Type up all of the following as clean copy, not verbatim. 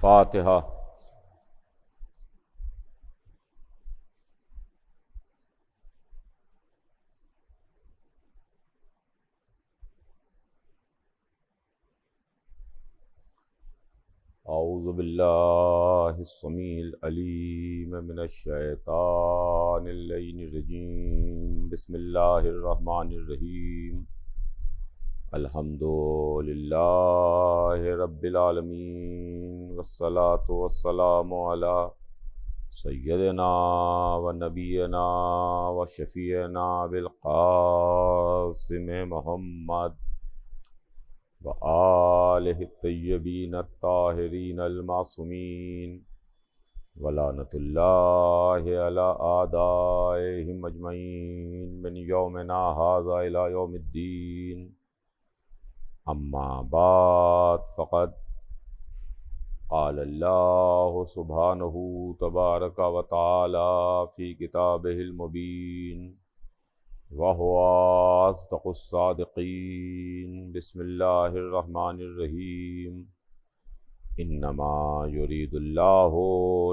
فاتحہ۔ اعوذ باللہ السمیع العلیم من الشیطان اللعین الرجیم، بسم اللہ الرحمن الرحیم، الحمد للہ رب العالمین، والصلاة والسلام علی سیدنا و نبینا و شفیعنا بالقاسم محمد وآلہ الطیبین الطاہرین المعصومین، ولعنۃ اللہ علی اعدائہم اجمعین من یومنا ھذا الی یوم الدین۔ اما بعد، فقد قال اللہ سبحانہ تبارک و تعالی فی کتابہ المبین، وَهُوَ أَصْدَقُ الصَّادِقِينَ۔ بسم اللہ الرحمن الرحیم، انما یرید اللہ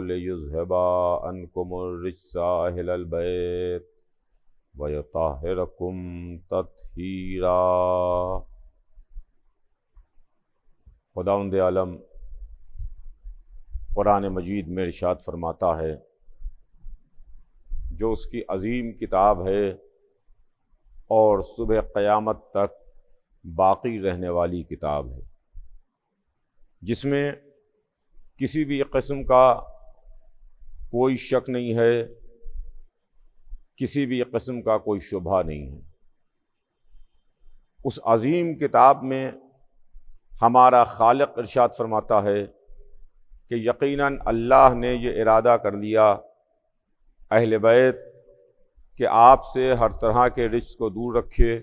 لیذھب عنکم الرجس اہل البیت ویطہرکم تطہیرا۔ خداوند عالم قرآن مجید میں ارشاد فرماتا ہے، جو اس کی عظیم کتاب ہے اور صبح قیامت تک باقی رہنے والی کتاب ہے، جس میں کسی بھی قسم کا کوئی شک نہیں ہے، کسی بھی قسم کا کوئی شبہ نہیں ہے۔ اس عظیم کتاب میں ہمارا خالق ارشاد فرماتا ہے کہ یقیناً اللہ نے یہ ارادہ کر لیا اہل بیت کہ آپ سے ہر طرح کے رجس کو دور رکھے،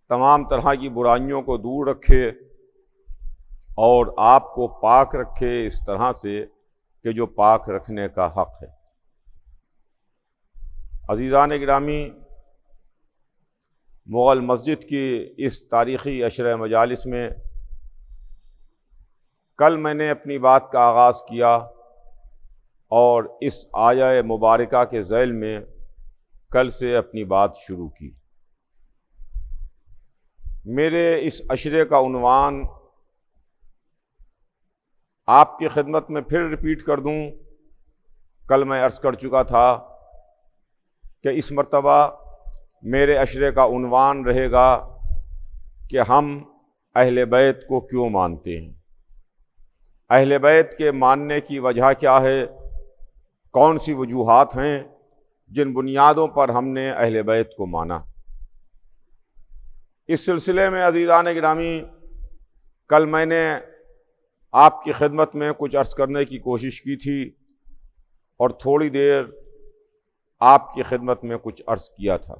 تمام طرح کی برائیوں کو دور رکھے اور آپ کو پاک رکھے اس طرح سے کہ جو پاک رکھنے کا حق ہے۔ عزیزان گرامی، مغل مسجد کی اس تاریخی عشرہ مجالس میں کل میں نے اپنی بات کا آغاز کیا اور اس آیہ مبارکہ کے ذیل میں کل سے اپنی بات شروع کی۔ میرے اس عشرے کا عنوان آپ کی خدمت میں پھر ریپیٹ کر دوں، کل میں عرض کر چکا تھا کہ اس مرتبہ میرے عشرے کا عنوان رہے گا کہ ہم اہل بیت کو کیوں مانتے ہیں، اہل بیت کے ماننے کی وجہ کیا ہے، کون سی وجوہات ہیں جن بنیادوں پر ہم نے اہل بیت کو مانا۔ اس سلسلے میں عزیزان گرامی، کل میں نے آپ کی خدمت میں کچھ عرض کرنے کی کوشش کی تھی اور تھوڑی دیر آپ کی خدمت میں کچھ عرض کیا تھا۔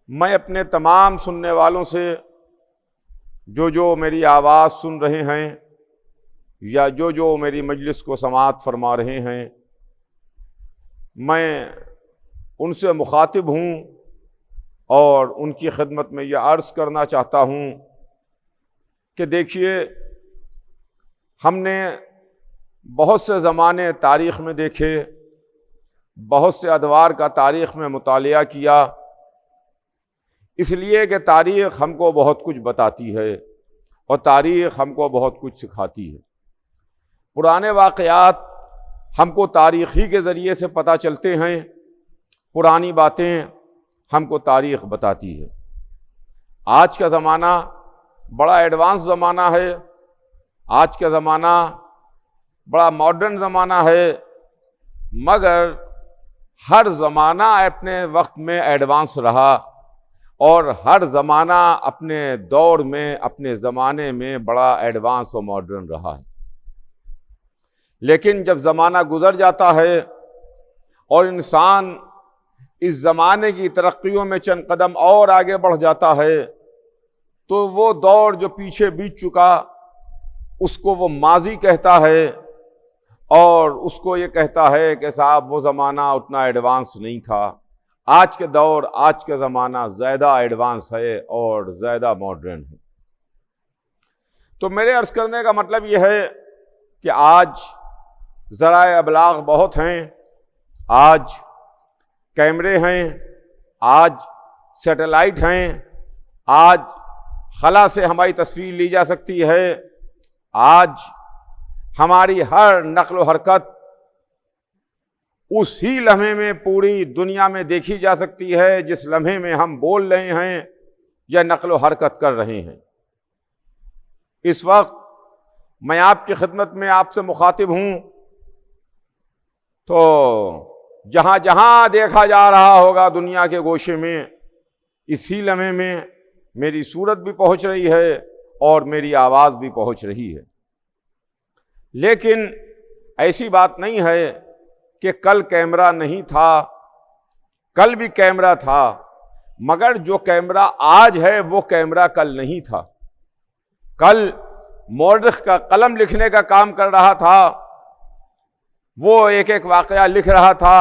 میں اپنے تمام سننے والوں سے، جو میری آواز سن رہے ہیں یا جو میری مجلس کو سماعت فرما رہے ہیں، میں ان سے مخاطب ہوں اور ان کی خدمت میں یہ عرض کرنا چاہتا ہوں کہ دیکھیے، ہم نے بہت سے زمانے تاریخ میں دیکھے، بہت سے ادوار کا تاریخ میں مطالعہ کیا، اس لیے کہ تاریخ ہم کو بہت کچھ بتاتی ہے اور تاریخ ہم کو بہت کچھ سکھاتی ہے۔ پرانے واقعات ہم کو تاریخ ہی کے ذریعے سے پتہ چلتے ہیں، پرانی باتیں ہم کو تاریخ بتاتی ہے۔ آج کا زمانہ بڑا ایڈوانس زمانہ ہے، آج کا زمانہ بڑا ماڈرن زمانہ ہے، مگر ہر زمانہ اپنے وقت میں ایڈوانس رہا اور ہر زمانہ اپنے دور میں، اپنے زمانے میں بڑا ایڈوانس اور ماڈرن رہا ہے۔ لیکن جب زمانہ گزر جاتا ہے اور انسان اس زمانے کی ترقیوں میں چند قدم اور آگے بڑھ جاتا ہے تو وہ دور جو پیچھے بیت چکا اس کو وہ ماضی کہتا ہے اور اس کو یہ کہتا ہے کہ صاحب وہ زمانہ اتنا ایڈوانس نہیں تھا۔ آج کے دور، آج کا زمانہ زیادہ ایڈوانس ہے اور زیادہ ماڈرن ہے۔ تو میرے عرض کرنے کا مطلب یہ ہے کہ آج ذرائع ابلاغ بہت ہیں، آج کیمرے ہیں، آج سیٹلائٹ ہیں، آج خلا سے ہماری تصویر لی جا سکتی ہے، آج ہماری ہر نقل و حرکت اسی لمحے میں پوری دنیا میں دیکھی جا سکتی ہے جس لمحے میں ہم بول رہے ہیں یا نقل و حرکت کر رہے ہیں۔ اس وقت میں آپ کی خدمت میں آپ سے مخاطب ہوں، تو جہاں جہاں دیکھا جا رہا ہوگا دنیا کے گوشے میں، اسی لمحے میں میری صورت بھی پہنچ رہی ہے اور میری آواز بھی پہنچ رہی ہے۔ لیکن ایسی بات نہیں ہے کہ کل کیمرہ نہیں تھا، کل بھی کیمرہ تھا، مگر جو کیمرہ آج ہے وہ کیمرہ کل نہیں تھا۔ کل مورخ کا قلم لکھنے کا کام کر رہا تھا، وہ ایک ایک واقعہ لکھ رہا تھا،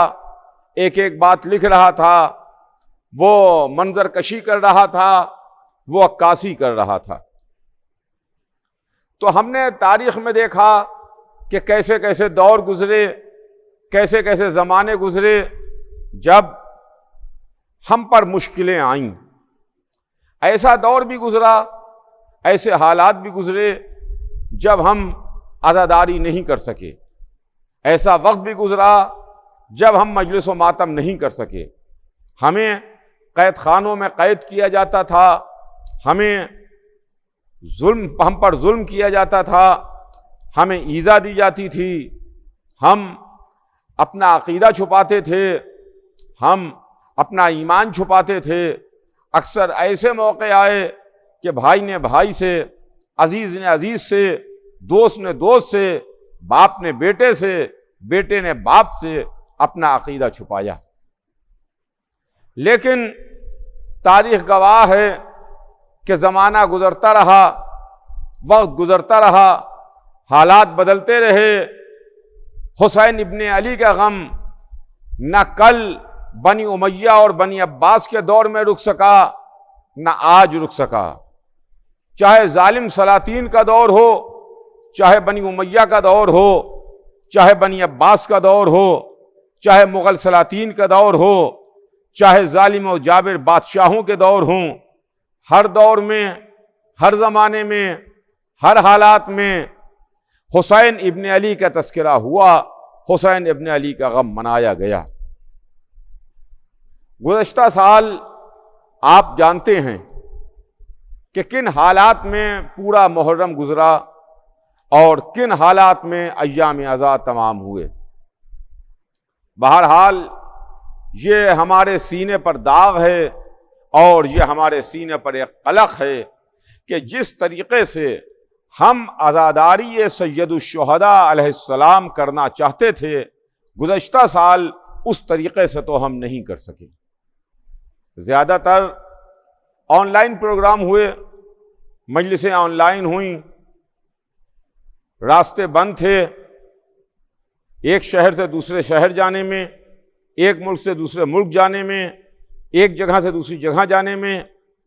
ایک ایک بات لکھ رہا تھا، وہ منظر کشی کر رہا تھا، وہ عکاسی کر رہا تھا۔ تو ہم نے تاریخ میں دیکھا کہ کیسے کیسے دور گزرے، کیسے کیسے زمانے گزرے جب ہم پر مشکلیں آئیں۔ ایسا دور بھی گزرا، ایسے حالات بھی گزرے جب ہم عزاداری نہیں کر سکے، ایسا وقت بھی گزرا جب ہم مجلس و ماتم نہیں کر سکے، ہمیں قید خانوں میں قید کیا جاتا تھا، ہم پر ظلم کیا جاتا تھا، ہمیں ایذا دی جاتی تھی، ہم اپنا عقیدہ چھپاتے تھے، ہم اپنا ایمان چھپاتے تھے۔ اکثر ایسے موقع آئے کہ بھائی نے بھائی سے، عزیز نے عزیز سے، دوست نے دوست سے، باپ نے بیٹے سے، بیٹے نے باپ سے اپنا عقیدہ چھپایا۔ لیکن تاریخ گواہ ہے کہ زمانہ گزرتا رہا، وقت گزرتا رہا، حالات بدلتے رہے۔ حسین ابن علی کا غم نہ کل بنی امیہ اور بنی عباس کے دور میں رک سکا، نہ آج رک سکا۔ چاہے ظالم سلاطین کا دور ہو، چاہے بنی امیہ کا دور ہو، چاہے بنی عباس کا دور ہو، چاہے مغل سلاطین کا دور ہو، چاہے ظالم و جابر بادشاہوں کے دور ہوں، ہر دور میں، ہر زمانے میں، ہر حالات میں حسین ابن علی کا تذکرہ ہوا، حسین ابن علی کا غم منایا گیا۔ گزشتہ سال آپ جانتے ہیں کہ کن حالات میں پورا محرم گزرا اور کن حالات میں ایام عزا تمام ہوئے۔ بہرحال یہ ہمارے سینے پر داغ ہے اور یہ ہمارے سینے پر ایک قلق ہے کہ جس طریقے سے ہم عزاداری سید الشہداء علیہ السلام کرنا چاہتے تھے، گزشتہ سال اس طریقے سے تو ہم نہیں کر سکے۔ زیادہ تر آن لائن پروگرام ہوئے، مجلسیں آن لائن ہوئیں، راستے بند تھے، ایک شہر سے دوسرے شہر جانے میں، ایک ملک سے دوسرے ملک جانے میں، ایک جگہ سے دوسری جگہ جانے میں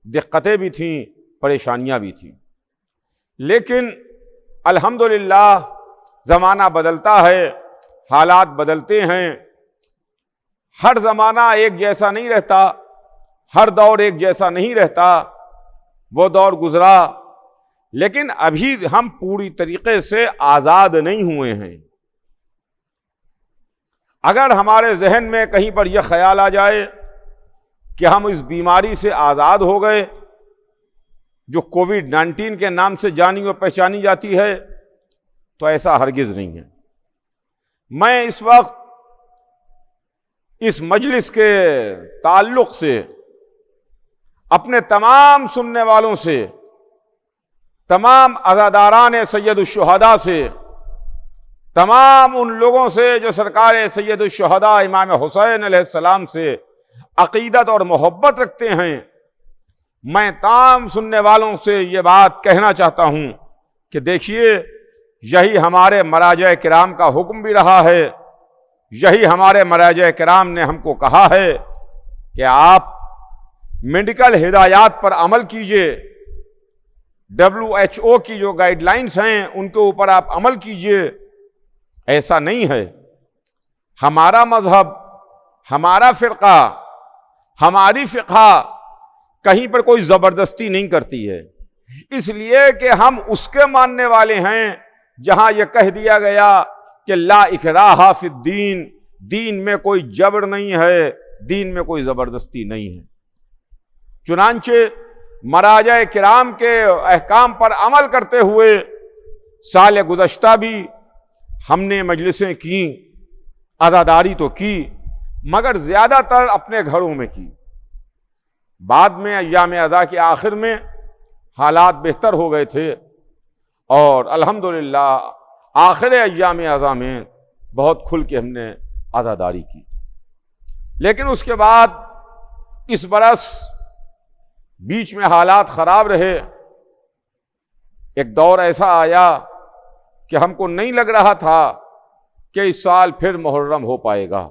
دقتیں بھی تھیں، پریشانیاں بھی تھیں۔ لیکن الحمدللہ زمانہ بدلتا ہے، حالات بدلتے ہیں، ہر زمانہ ایک جیسا نہیں رہتا، ہر دور ایک جیسا نہیں رہتا۔ وہ دور گزرا، لیکن ابھی ہم پوری طریقے سے آزاد نہیں ہوئے ہیں۔ اگر ہمارے ذہن میں کہیں پر یہ خیال آ جائے کہ ہم اس بیماری سے آزاد ہو گئے جو کووڈ-19 کے نام سے جانی اور پہچانی جاتی ہے، تو ایسا ہرگز نہیں ہے۔ میں اس وقت اس مجلس کے تعلق سے اپنے تمام سننے والوں سے، تمام عزاداران سید الشہداء سے، تمام ان لوگوں سے جو سرکار سید الشہداء امام حسین علیہ السلام سے عقیدت اور محبت رکھتے ہیں، میں تمام سننے والوں سے یہ بات کہنا چاہتا ہوں کہ دیکھیے، یہی ہمارے مراجع کرام کا حکم بھی رہا ہے، یہی ہمارے مراجع کرام نے ہم کو کہا ہے کہ آپ میڈیکل ہدایات پر عمل کیجئے، WHO کی جو گائیڈ لائنز ہیں ان کے اوپر آپ عمل کیجئے، ایسا نہیں ہے۔ ہمارا مذہب، ہمارا فرقہ، ہماری فقہ کہیں پر کوئی زبردستی نہیں کرتی ہے، اس لیے کہ ہم اس کے ماننے والے ہیں جہاں یہ کہہ دیا گیا کہ لا اکراہ فی الدین، دین میں کوئی جبر نہیں ہے، دین میں کوئی زبردستی نہیں ہے۔ چنانچہ مراجع کرام کے احکام پر عمل کرتے ہوئے سال گزشتہ بھی ہم نے مجلسیں کیں، عزاداری تو کی، مگر زیادہ تر اپنے گھروں میں کی۔ بعد میں ایام عزا کے آخر میں حالات بہتر ہو گئے تھے اور الحمدللہ آخر ایام عزا میں بہت کھل کے ہم نے عزاداری کی۔ لیکن اس کے بعد اس برس بیچ میں حالات خراب رہے، ایک دور ایسا آیا کہ ہم کو نہیں لگ رہا تھا کہ اس سال پھر محرم ہو پائے گا،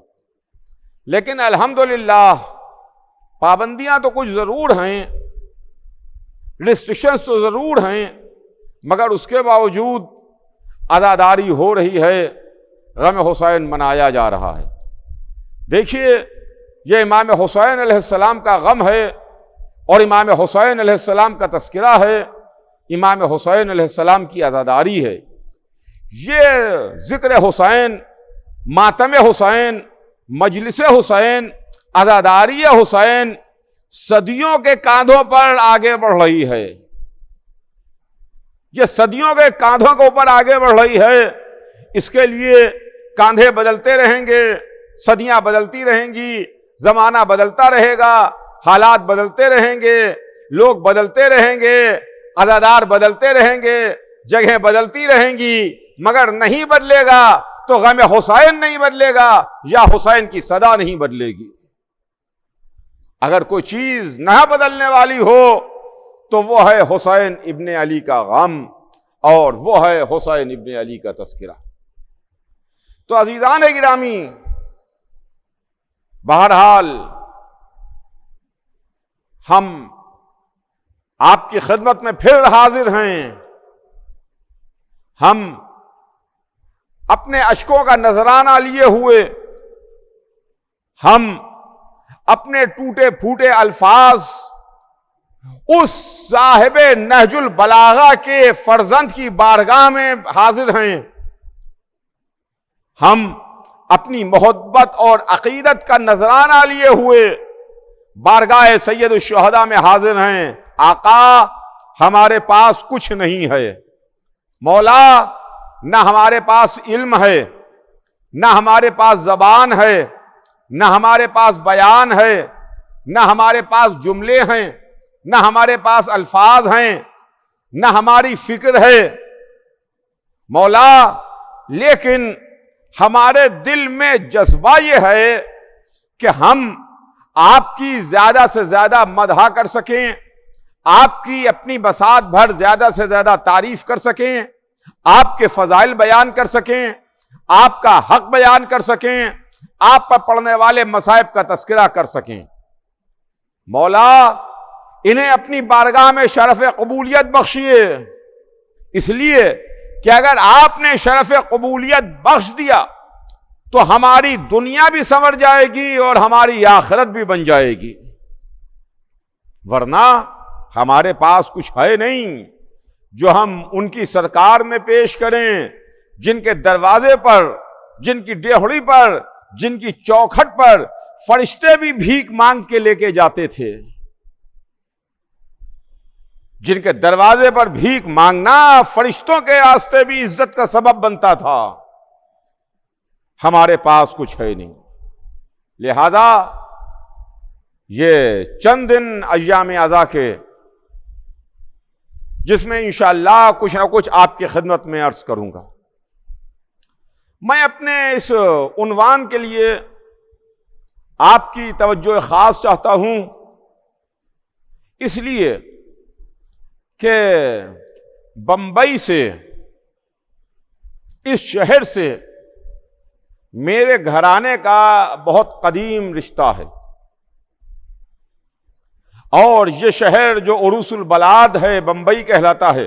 لیکن الحمدللہ پابندیاں تو کچھ ضرور ہیں، ریسٹرکشنز تو ضرور ہیں، مگر اس کے باوجود عزاداری ہو رہی ہے، غم حسین منایا جا رہا ہے۔ دیکھیے، یہ امام حسین علیہ السلام کا غم ہے اور امام حسین علیہ السلام کا تذکرہ ہے، امام حسین علیہ السلام کی عزاداری ہے۔ یہ ذکر حسین، ماتم حسین، مجلس حسین، عزاداری حسین صدیوں کے کاندھوں پر آگے بڑھ رہی ہے، یہ صدیوں کے کاندھوں کے اوپر آگے بڑھ رہی ہے۔ اس کے لیے کاندھے بدلتے رہیں گے، صدیاں بدلتی رہیں گی، زمانہ بدلتا رہے گا، حالات بدلتے رہیں گے، لوگ بدلتے رہیں گے، عزادار بدلتے رہیں گے، جگہیں بدلتی رہیں گی، مگر نہیں بدلے گا تو غم حسین نہیں بدلے گا یا حسین کی صدا نہیں بدلے گی۔ اگر کوئی چیز نہ بدلنے والی ہو تو وہ ہے حسین ابن علی کا غم اور وہ ہے حسین ابن علی کا تذکرہ۔ تو عزیزان گرامی، بہرحال ہم آپ کی خدمت میں پھر حاضر ہیں۔ ہم اپنے اشکوں کا نذرانہ لیے ہوئے، ہم اپنے ٹوٹے پھوٹے الفاظ اس صاحب نہج البلاغہ کے فرزند کی بارگاہ میں حاضر ہیں، ہم اپنی محبت اور عقیدت کا نذرانہ لیے ہوئے بارگاہ سید الشہداء میں حاضر ہیں۔ آقا، ہمارے پاس کچھ نہیں ہے، مولا نہ ہمارے پاس علم ہے، نہ ہمارے پاس زبان ہے، نہ ہمارے پاس بیان ہے، نہ ہمارے پاس جملے ہیں، نہ ہمارے پاس الفاظ ہیں، نہ ہماری فکر ہے مولا، لیکن ہمارے دل میں جذبہ یہ ہے کہ ہم آپ کی زیادہ سے زیادہ مدح کر سکیں، آپ کی اپنی بساط بھر زیادہ سے زیادہ تعریف کر سکیں، آپ کے فضائل بیان کر سکیں، آپ کا حق بیان کر سکیں، آپ پر پڑھنے والے مصائب کا تذکرہ کر سکیں۔ مولا، انہیں اپنی بارگاہ میں شرف قبولیت بخشیے، اس لیے کہ اگر آپ نے شرف قبولیت بخش دیا تو ہماری دنیا بھی سنور جائے گی اور ہماری آخرت بھی بن جائے گی، ورنہ ہمارے پاس کچھ ہے نہیں جو ہم ان کی سرکار میں پیش کریں، جن کے دروازے پر، جن کی ڈیہڑی پر، جن کی چوکھٹ پر فرشتے بھی بھیک مانگ کے لے کے جاتے تھے، جن کے دروازے پر بھیک مانگنا فرشتوں کے واسطے بھی عزت کا سبب بنتا تھا، ہمارے پاس کچھ ہے نہیں۔ لہذا یہ چند دن ایام عزا کے، جس میں انشاءاللہ کچھ نہ کچھ آپ کی خدمت میں عرض کروں گا، میں اپنے اس عنوان کے لیے آپ کی توجہ خاص چاہتا ہوں، اس لیے کہ بمبئی سے، اس شہر سے میرے گھرانے کا بہت قدیم رشتہ ہے۔ اور یہ شہر جو عروس البلاد ہے، بمبئی کہلاتا ہے،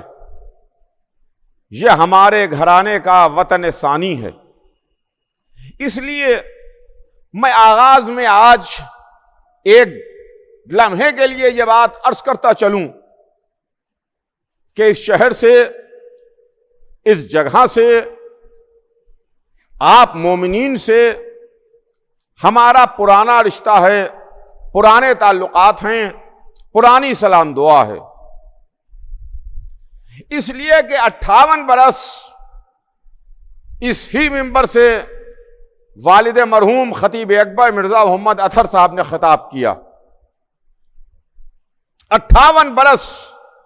یہ ہمارے گھرانے کا وطن ثانی ہے۔ اس لیے میں آغاز میں آج ایک لمحے کے لیے یہ بات عرض کرتا چلوں کہ اس شہر سے، اس جگہ سے، آپ مومنین سے ہمارا پرانا رشتہ ہے، پرانے تعلقات ہیں، پرانی سلام دعا ہے۔ اس لیے کہ 58 برس اس ہی منبر سے والد مرحوم خطیب اکبر مرزا محمد اطہر صاحب نے خطاب کیا۔ 58 برس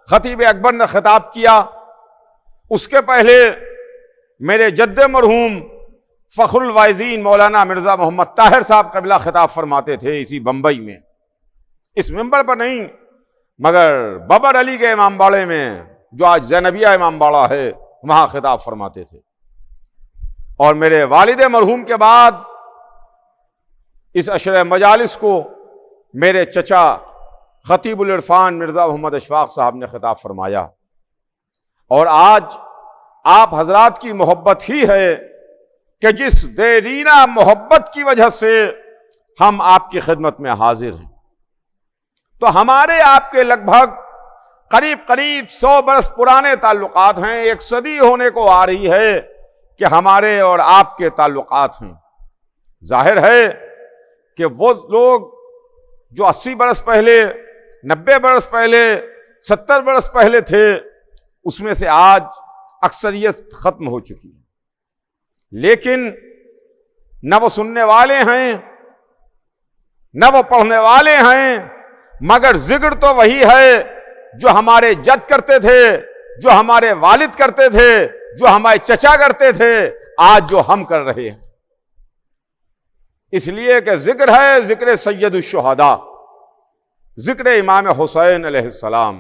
خطیب اکبر نے خطاب کیا۔ اس کے پہلے میرے جد مرحوم فخر الواعظین مولانا مرزا محمد طاہر صاحب قبلہ خطاب فرماتے تھے اسی بمبئی میں، اس منبر پر نہیں مگر بابر علی کے امام باڑے میں، جو آج زینبیہ امام باڑہ ہے، وہاں خطاب فرماتے تھے۔ اور میرے والد مرحوم کے بعد اس عشر مجالس کو میرے چچا خطیب العرفان مرزا محمد اشفاق صاحب نے خطاب فرمایا۔ اور آج آپ حضرات کی محبت ہی ہے کہ جس دیرینہ محبت کی وجہ سے ہم آپ کی خدمت میں حاضر ہیں۔ تو ہمارے آپ کے لگ بھگ قریب 100 برس پرانے تعلقات ہیں، 1 صدی ہونے کو آ رہی ہے کہ ہمارے اور آپ کے تعلقات ہیں۔ ظاہر ہے کہ وہ لوگ جو 80 برس پہلے، 90 برس پہلے، 70 برس پہلے تھے، اس میں سے آج اکثریت ختم ہو چکی ہے۔ لیکن نہ وہ سننے والے ہیں، نہ وہ پڑھنے والے ہیں، مگر ذکر تو وہی ہے جو ہمارے جد کرتے تھے، جو ہمارے والد کرتے تھے، جو ہمارے چچا کرتے تھے، آج جو ہم کر رہے ہیں۔ اس لیے کہ ذکر ہے ذکر سید الشہداء، ذکر امام حسین علیہ السلام،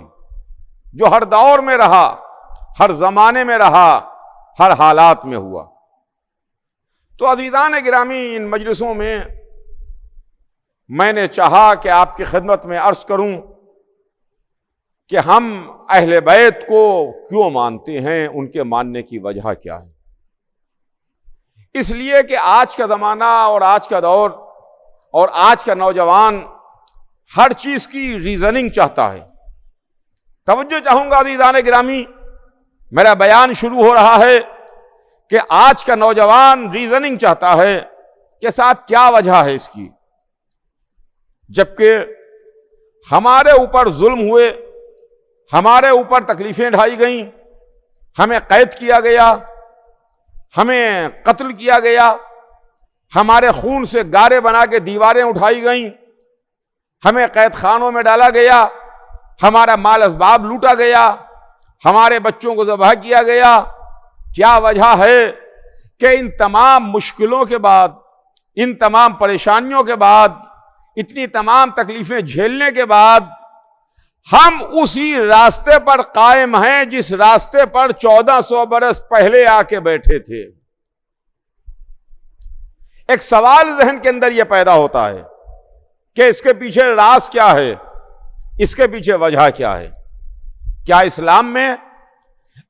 جو ہر دور میں رہا، ہر زمانے میں رہا، ہر حالات میں ہوا۔ تو عزیزان گرامی، ان مجلسوں میں نے چاہا کہ آپ کی خدمت میں عرض کروں کہ ہم اہل بیت کو کیوں مانتے ہیں، ان کے ماننے کی وجہ کیا ہے۔ اس لیے کہ آج کا زمانہ اور آج کا دور اور آج کا نوجوان ہر چیز کی ریزننگ چاہتا ہے۔ توجہ چاہوں گا عزیزان گرامی، میرا بیان شروع ہو رہا ہے کہ آج کا نوجوان ریزننگ چاہتا ہے کہ صاحب کیا وجہ ہے اس کی، جبکہ ہمارے اوپر ظلم ہوئے، ہمارے اوپر تکلیفیں ڈھائی گئیں، ہمیں قید کیا گیا، ہمیں قتل کیا گیا، ہمارے خون سے گارے بنا کے دیواریں اٹھائی گئیں، ہمیں قید خانوں میں ڈالا گیا، ہمارا مال اسباب لوٹا گیا، ہمارے بچوں کو ذبح کیا گیا۔ کیا وجہ ہے کہ ان تمام مشکلوں کے بعد، ان تمام پریشانیوں کے بعد، اتنی تمام تکلیفیں جھیلنے کے بعد ہم اسی راستے پر قائم ہیں جس راستے پر 1400 برس پہلے آ کے بیٹھے تھے۔ ایک سوال ذہن کے اندر یہ پیدا ہوتا ہے کہ اس کے پیچھے راز کیا ہے، اس کے پیچھے وجہ کیا ہے؟ کیا اسلام میں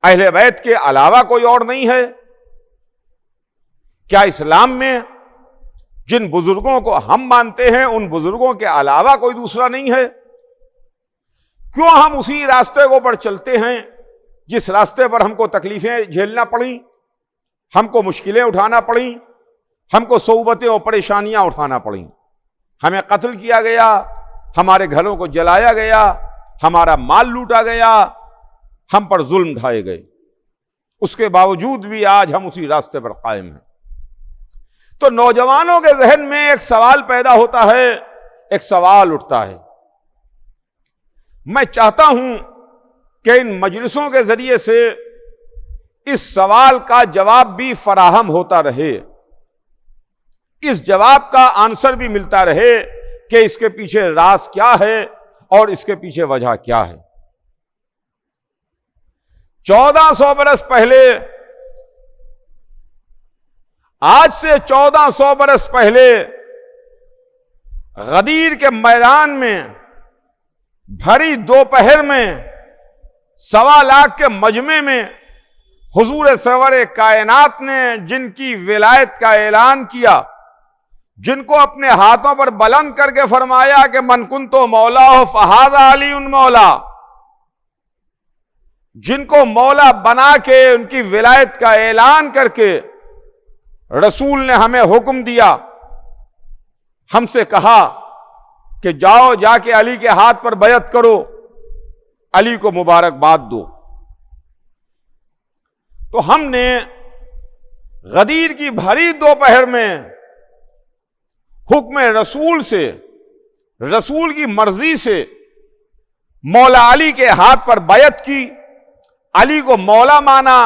اہل بیت کے علاوہ کوئی اور نہیں ہے؟ کیا اسلام میں جن بزرگوں کو ہم مانتے ہیں ان بزرگوں کے علاوہ کوئی دوسرا نہیں ہے؟ کیوں ہم اسی راستے کو پر چلتے ہیں جس راستے پر ہم کو تکلیفیں جھیلنا پڑیں، ہم کو مشکلیں اٹھانا پڑیں، ہم کو صعوبتیں اور پریشانیاں اٹھانا پڑیں؟ ہمیں قتل کیا گیا، ہمارے گھروں کو جلایا گیا، ہمارا مال لوٹا گیا، ہم پر ظلم ڈھائے گئے، اس کے باوجود بھی آج ہم اسی راستے پر قائم ہیں۔ تو نوجوانوں کے ذہن میں ایک سوال پیدا ہوتا ہے، ایک سوال اٹھتا ہے۔ میں چاہتا ہوں کہ ان مجلسوں کے ذریعے سے اس سوال کا جواب بھی فراہم ہوتا رہے، اس جواب کا آنسر بھی ملتا رہے کہ اس کے پیچھے راز کیا ہے اور اس کے پیچھے وجہ کیا ہے۔ 1400 برس پہلے، آج سے 1400 برس پہلے غدیر کے میدان میں بھری دوپہر میں 1.25 لاکھ کے مجمع میں حضور سرور کائنات نے جن کی ولایت کا اعلان کیا، جن کو اپنے ہاتھوں پر بلند کر کے فرمایا کہ من کنتو مولا فہذا علی مولا، جن کو مولا بنا کے ان کی ولایت کا اعلان کر کے رسول نے ہمیں حکم دیا، ہم سے کہا کہ جاؤ جا کے علی کے ہاتھ پر بیعت کرو، علی کو مبارکباد دو۔ تو ہم نے غدیر کی بھری دوپہر میں حکم رسول سے، رسول کی مرضی سے مولا علی کے ہاتھ پر بیعت کی، علی کو مولا مانا،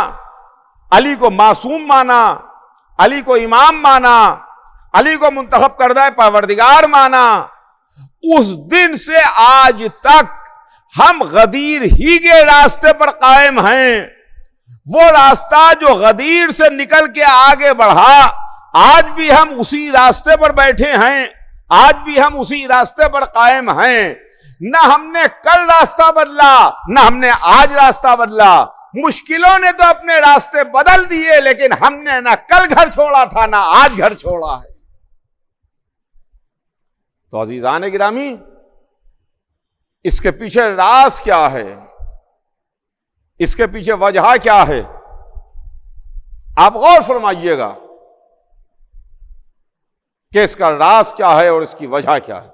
علی کو معصوم مانا، علی کو امام مانا، علی کو منتخب کردہ پروردگار مانا۔ اس دن سے آج تک ہم غدیر ہی کے راستے پر قائم ہیں۔ وہ راستہ جو غدیر سے نکل کے آگے بڑھا، آج بھی ہم اسی راستے پر بیٹھے ہیں، آج بھی ہم اسی راستے پر قائم ہیں۔ نہ ہم نے کل راستہ بدلا، نہ ہم نے آج راستہ بدلا۔ مشکلوں نے تو اپنے راستے بدل دیے، لیکن ہم نے نہ کل گھر چھوڑا تھا نہ آج گھر چھوڑا ہے۔ تو عزیزان گرامی، اس کے پیچھے راز کیا ہے؟ اس کے پیچھے وجہ کیا ہے؟ آپ غور فرمائیے گا کہ اس کا راز کیا ہے اور اس کی وجہ کیا ہے۔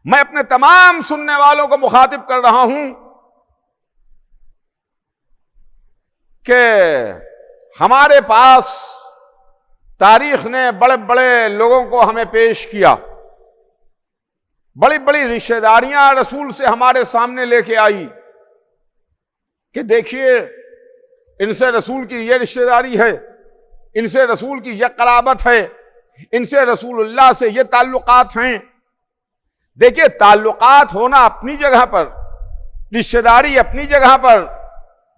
میں اپنے تمام سننے والوں کو مخاطب کر رہا ہوں کہ ہمارے پاس تاریخ نے بڑے بڑے لوگوں کو ہمیں پیش کیا، بڑی بڑی رشتہ داریاں رسول سے ہمارے سامنے لے کے آئی کہ دیکھیے ان سے رسول کی یہ رشتہ داری ہے، ان سے رسول کی یہ قرابت ہے، ان سے رسول اللہ سے یہ تعلقات ہیں۔ دیکھیے، تعلقات ہونا اپنی جگہ پر، رشتہ داری اپنی جگہ پر،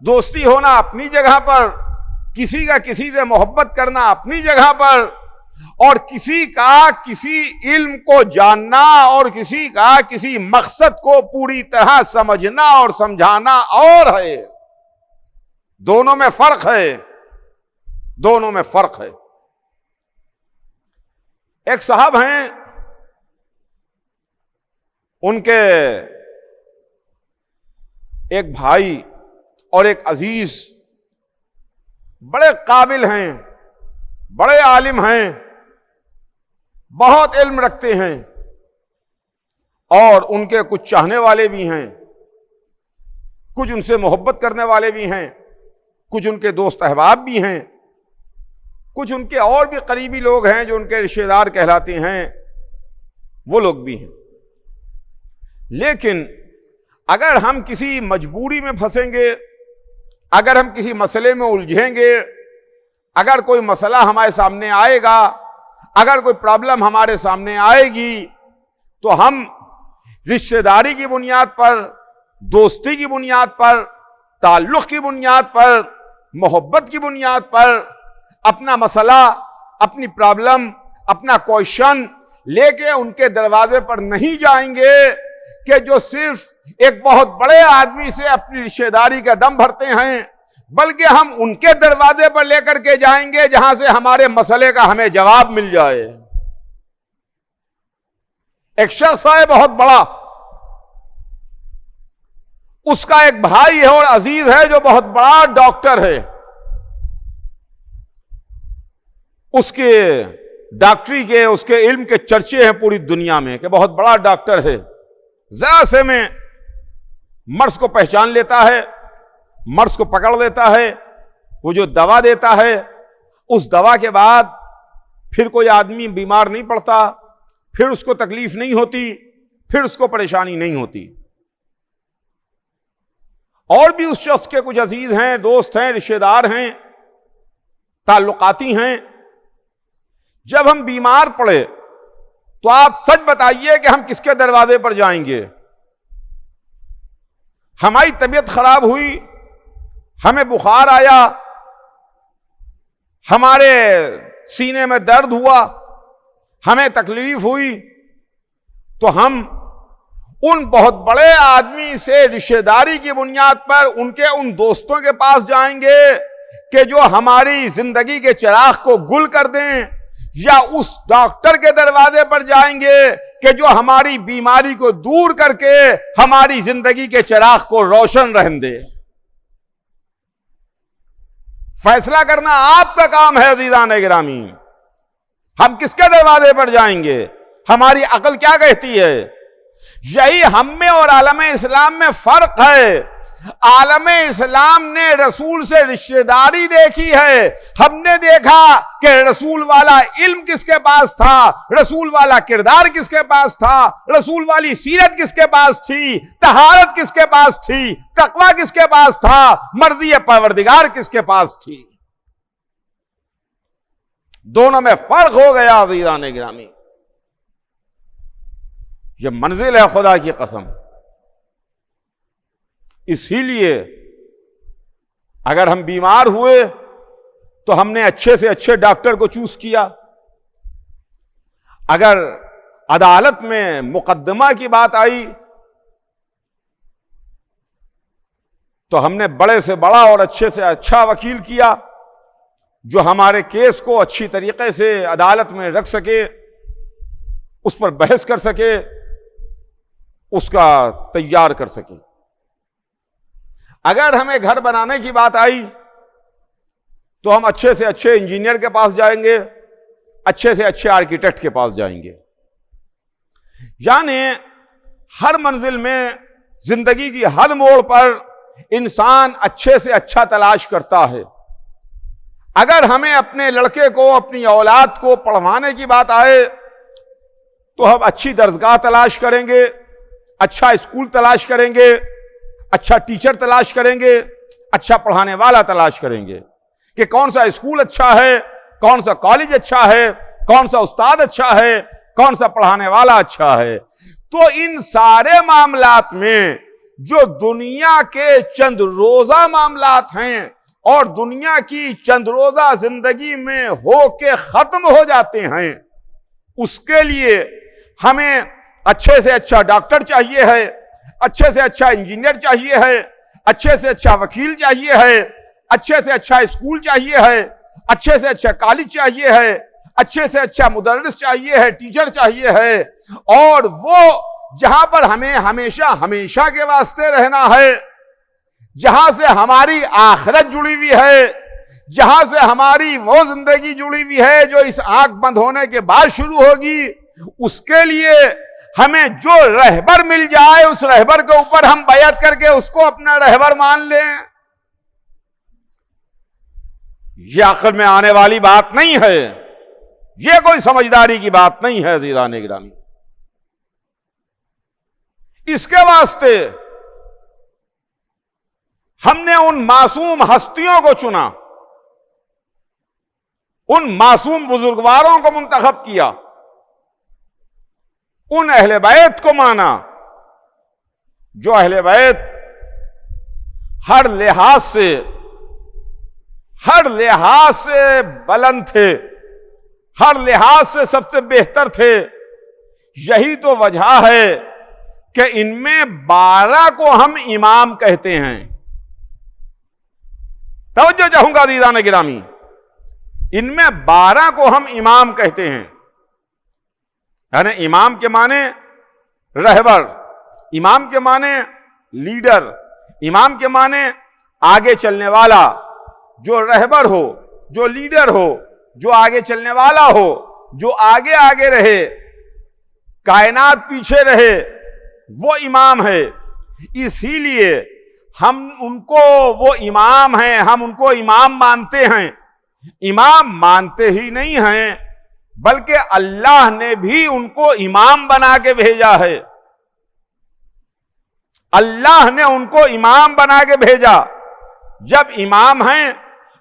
دوستی ہونا اپنی جگہ پر، کسی کا کسی سے محبت کرنا اپنی جگہ پر، اور کسی کا کسی علم کو جاننا اور کسی کا کسی مقصد کو پوری طرح سمجھنا اور سمجھانا اور ہے۔ دونوں میں فرق ہے، دونوں میں فرق ہے۔ ایک صاحب ہیں، ان کے ایک بھائی اور ایک عزیز بڑے قابل ہیں، بڑے عالم ہیں، بہت علم رکھتے ہیں، اور ان کے کچھ چاہنے والے بھی ہیں، کچھ ان سے محبت کرنے والے بھی ہیں، کچھ ان کے دوست احباب بھی ہیں، کچھ ان کے اور بھی قریبی لوگ ہیں جو ان کے رشتہ دار کہلاتے ہیں، وہ لوگ بھی ہیں۔ لیکن اگر ہم کسی مجبوری میں پھنسیں گے، اگر ہم کسی مسئلے میں الجھیں گے، اگر کوئی مسئلہ ہمارے سامنے آئے گا، اگر کوئی پرابلم ہمارے سامنے آئے گی، تو ہم رشتہ داری کی بنیاد پر، دوستی کی بنیاد پر، تعلق کی بنیاد پر، محبت کی بنیاد پر اپنا مسئلہ، اپنی پرابلم، اپنا کوئسچن لے کے ان کے دروازے پر نہیں جائیں گے کہ جو صرف ایک بہت بڑے آدمی سے اپنی رشتہ داری کا دم بھرتے ہیں، بلکہ ہم ان کے دروازے پر لے کر کے جائیں گے جہاں سے ہمارے مسئلے کا ہمیں جواب مل جائے۔ ایک شخص ہے بہت بڑا، اس کا ایک بھائی ہے اور عزیز ہے جو بہت بڑا ڈاکٹر ہے، اس کے ڈاکٹری کے، اس کے علم کے چرچے ہیں پوری دنیا میں کہ بہت بڑا ڈاکٹر ہے۔ ذرا سے میں مرض کو پہچان لیتا ہے، مرض کو پکڑ لیتا ہے، وہ جو دوا دیتا ہے، اس دوا کے بعد پھر کوئی آدمی بیمار نہیں پڑتا، پھر اس کو تکلیف نہیں ہوتی، پھر اس کو پریشانی نہیں ہوتی۔ اور بھی اس شخص کے کچھ عزیز ہیں، دوست ہیں، رشتہ دار ہیں، تعلقاتی ہیں۔ جب ہم بیمار پڑے تو آپ سچ بتائیے کہ ہم کس کے دروازے پر جائیں گے؟ ہماری طبیعت خراب ہوئی، ہمیں بخار آیا، ہمارے سینے میں درد ہوا، ہمیں تکلیف ہوئی، تو ہم ان بہت بڑے آدمی سے رشتہ داری کی بنیاد پر ان کے ان دوستوں کے پاس جائیں گے کہ جو ہماری زندگی کے چراغ کو گل کر دیں، یا اس ڈاکٹر کے دروازے پر جائیں گے کہ جو ہماری بیماری کو دور کر کے ہماری زندگی کے چراغ کو روشن رہنے دے؟ فیصلہ کرنا آپ کا کام ہے عزیزان گرامی۔ ہم کس کے دروازے پر جائیں گے؟ ہماری عقل کیا کہتی ہے؟ یہی ہم میں اور عالم اسلام میں فرق ہے۔ عالم اسلام نے رسول سے رشتہ داری دیکھی ہے، ہم نے دیکھا کہ رسول والا علم کس کے پاس تھا، رسول والا کردار کس کے پاس تھا، رسول والی سیرت کس کے پاس تھی، طہارت کس کے پاس تھی، تقوی کس کے پاس تھا، مرضی پروردگار کس کے پاس تھی۔ دونوں میں فرق ہو گیا عزیزان گرامی۔ یہ منزل ہے خدا کی قسم۔ اسی لیے اگر ہم بیمار ہوئے تو ہم نے اچھے سے اچھے ڈاکٹر کو چوز کیا، اگر عدالت میں مقدمہ کی بات آئی تو ہم نے بڑے سے بڑا اور اچھے سے اچھا وکیل کیا جو ہمارے کیس کو اچھی طریقے سے عدالت میں رکھ سکے، اس پر بحث کر سکے، اس کا تیار کر سکے۔ اگر ہمیں گھر بنانے کی بات آئی تو ہم اچھے سے اچھے انجینئر کے پاس جائیں گے، اچھے سے اچھے آرکیٹیکٹ کے پاس جائیں گے۔ یعنی ہر منزل میں، زندگی کی ہر موڑ پر انسان اچھے سے اچھا تلاش کرتا ہے۔ اگر ہمیں اپنے لڑکے کو، اپنی اولاد کو پڑھوانے کی بات آئے تو ہم اچھی درسگاہ تلاش کریں گے، اچھا اسکول تلاش کریں گے، اچھا ٹیچر تلاش کریں گے، اچھا پڑھانے والا تلاش کریں گے کہ کون سا اسکول اچھا ہے، کون سا کالج اچھا ہے، کون سا استاد اچھا ہے، کون سا پڑھانے والا اچھا ہے۔ تو ان سارے معاملات میں جو دنیا کے چند روزہ معاملات ہیں اور دنیا کی چند روزہ زندگی میں ہو کے ختم ہو جاتے ہیں، اس کے لیے ہمیں اچھے سے اچھا ڈاکٹر چاہیے ہے، اچھے سے اچھا انجینئر چاہیے ہے، اچھے سے اچھا وکیل چاہیے ہے، اچھے سے اچھا اسکول چاہیے ہے، اچھے سے اچھا کالج چاہیے ہے، اچھے سے اچھا مدرس چاہیے ہے، ٹیچر چاہیے ہے، اور وہ جہاں پر ہمیں ہمیشہ کے واسطے رہنا ہے، جہاں سے ہماری آخرت جڑی ہوئی ہے، جہاں سے ہماری وہ زندگی جڑی ہوئی ہے جو اس آنکھ بند ہونے کے بعد شروع ہوگی، اس کے لیے ہمیں جو رہبر مل جائے اس رہبر کے اوپر ہم بیعت کر کے اس کو اپنا رہبر مان لیں۔ یہ عقل میں آنے والی بات نہیں ہے، یہ کوئی سمجھداری کی بات نہیں ہے عزیزان گرامی۔ اس کے واسطے ہم نے ان معصوم ہستیوں کو چنا، ان معصوم بزرگواروں کو منتخب کیا، ان اہل بیت کو مانا جو اہل بیت ہر لحاظ سے بلند تھے، ہر لحاظ سے سب سے بہتر تھے۔ یہی تو وجہ ہے کہ ان میں 12 کو ہم امام کہتے ہیں۔ توجہ چاہوں گا عزیزان گرامی، ان میں 12 کو ہم امام کہتے ہیں۔ یعنی امام کے معنی رہبر، امام کے معنی لیڈر، امام کے معنی آگے چلنے والا، جو رہبر ہو، جو لیڈر ہو، جو آگے چلنے والا ہو، جو آگے رہے، کائنات پیچھے رہے، وہ امام ہے۔ اسی لیے ہم ان کو وہ امام ہیں، ہم ان کو امام مانتے ہیں۔ امام مانتے ہی نہیں ہیں بلکہ اللہ نے بھی ان کو امام بنا کے بھیجا ہے۔ اللہ نے ان کو امام بنا کے بھیجا۔ جب امام ہیں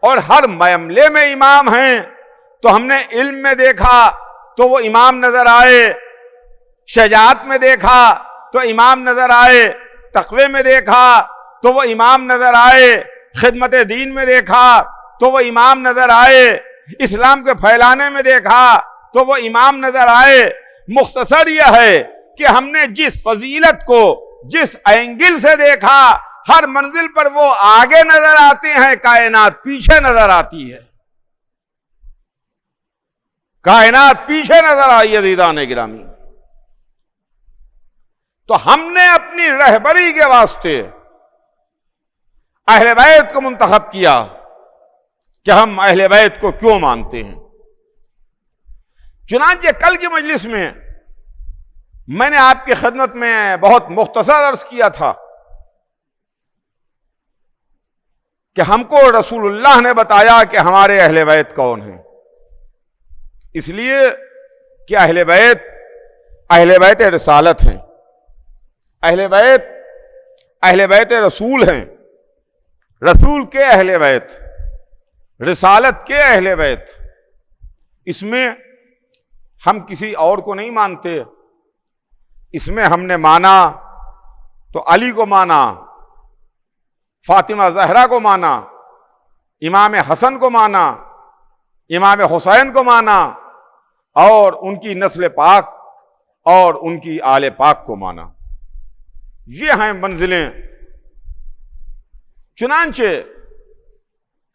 اور ہر معاملے میں امام ہیں تو ہم نے علم میں دیکھا تو وہ امام نظر آئے، شجاعت میں دیکھا تو امام نظر آئے، تقوی میں دیکھا تو وہ امام نظر آئے، خدمت دین میں دیکھا تو وہ امام نظر آئے، اسلام کے پھیلانے میں دیکھا تو وہ امام نظر آئے۔ مختصر یہ ہے کہ ہم نے جس فضیلت کو جس اینگل سے دیکھا، ہر منزل پر وہ آگے نظر آتے ہیں، کائنات پیچھے نظر آتی ہے، کائنات پیچھے نظر آئی عزیزان گرامی۔ تو ہم نے اپنی رہبری کے واسطے اہل بیت کو منتخب کیا کہ ہم اہل بیت کو کیوں مانتے ہیں۔ چنانچہ کل کی مجلس میں نے آپ کی خدمت میں بہت مختصر عرض کیا تھا کہ ہم کو رسول اللہ نے بتایا کہ ہمارے اہل بیت کون ہیں، اس لیے کہ اہل بیت رسالت ہیں، اہل بیت رسول ہیں، رسول کے اہل بیت، رسالت کے اہل بیت۔ اس میں ہم کسی اور کو نہیں مانتے، اس میں ہم نے مانا تو علی کو مانا، فاطمہ زہرا کو مانا، امام حسن کو مانا، امام حسین کو مانا، اور ان کی نسل پاک اور ان کی آل پاک کو مانا۔ یہ ہیں منزلیں۔ چنانچہ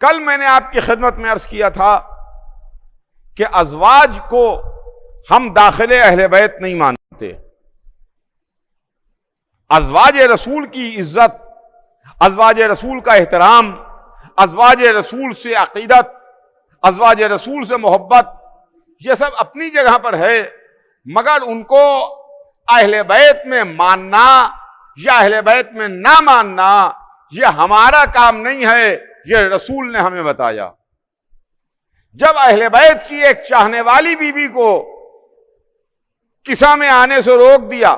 کل میں نے آپ کی خدمت میں عرض کیا تھا کہ ازواج کو ہم داخل اہل بیت نہیں مانتے، ازواج رسول کی عزت، ازواج رسول کا احترام، ازواج رسول سے عقیدت، ازواج رسول سے محبت، یہ سب اپنی جگہ پر ہے، مگر ان کو اہل بیت میں ماننا یا اہل بیت میں نہ ماننا یہ ہمارا کام نہیں ہے، یہ رسول نے ہمیں بتایا۔ جب اہل بیت کی ایک چاہنے والی بیوی کو کسا میں آنے سے روک دیا،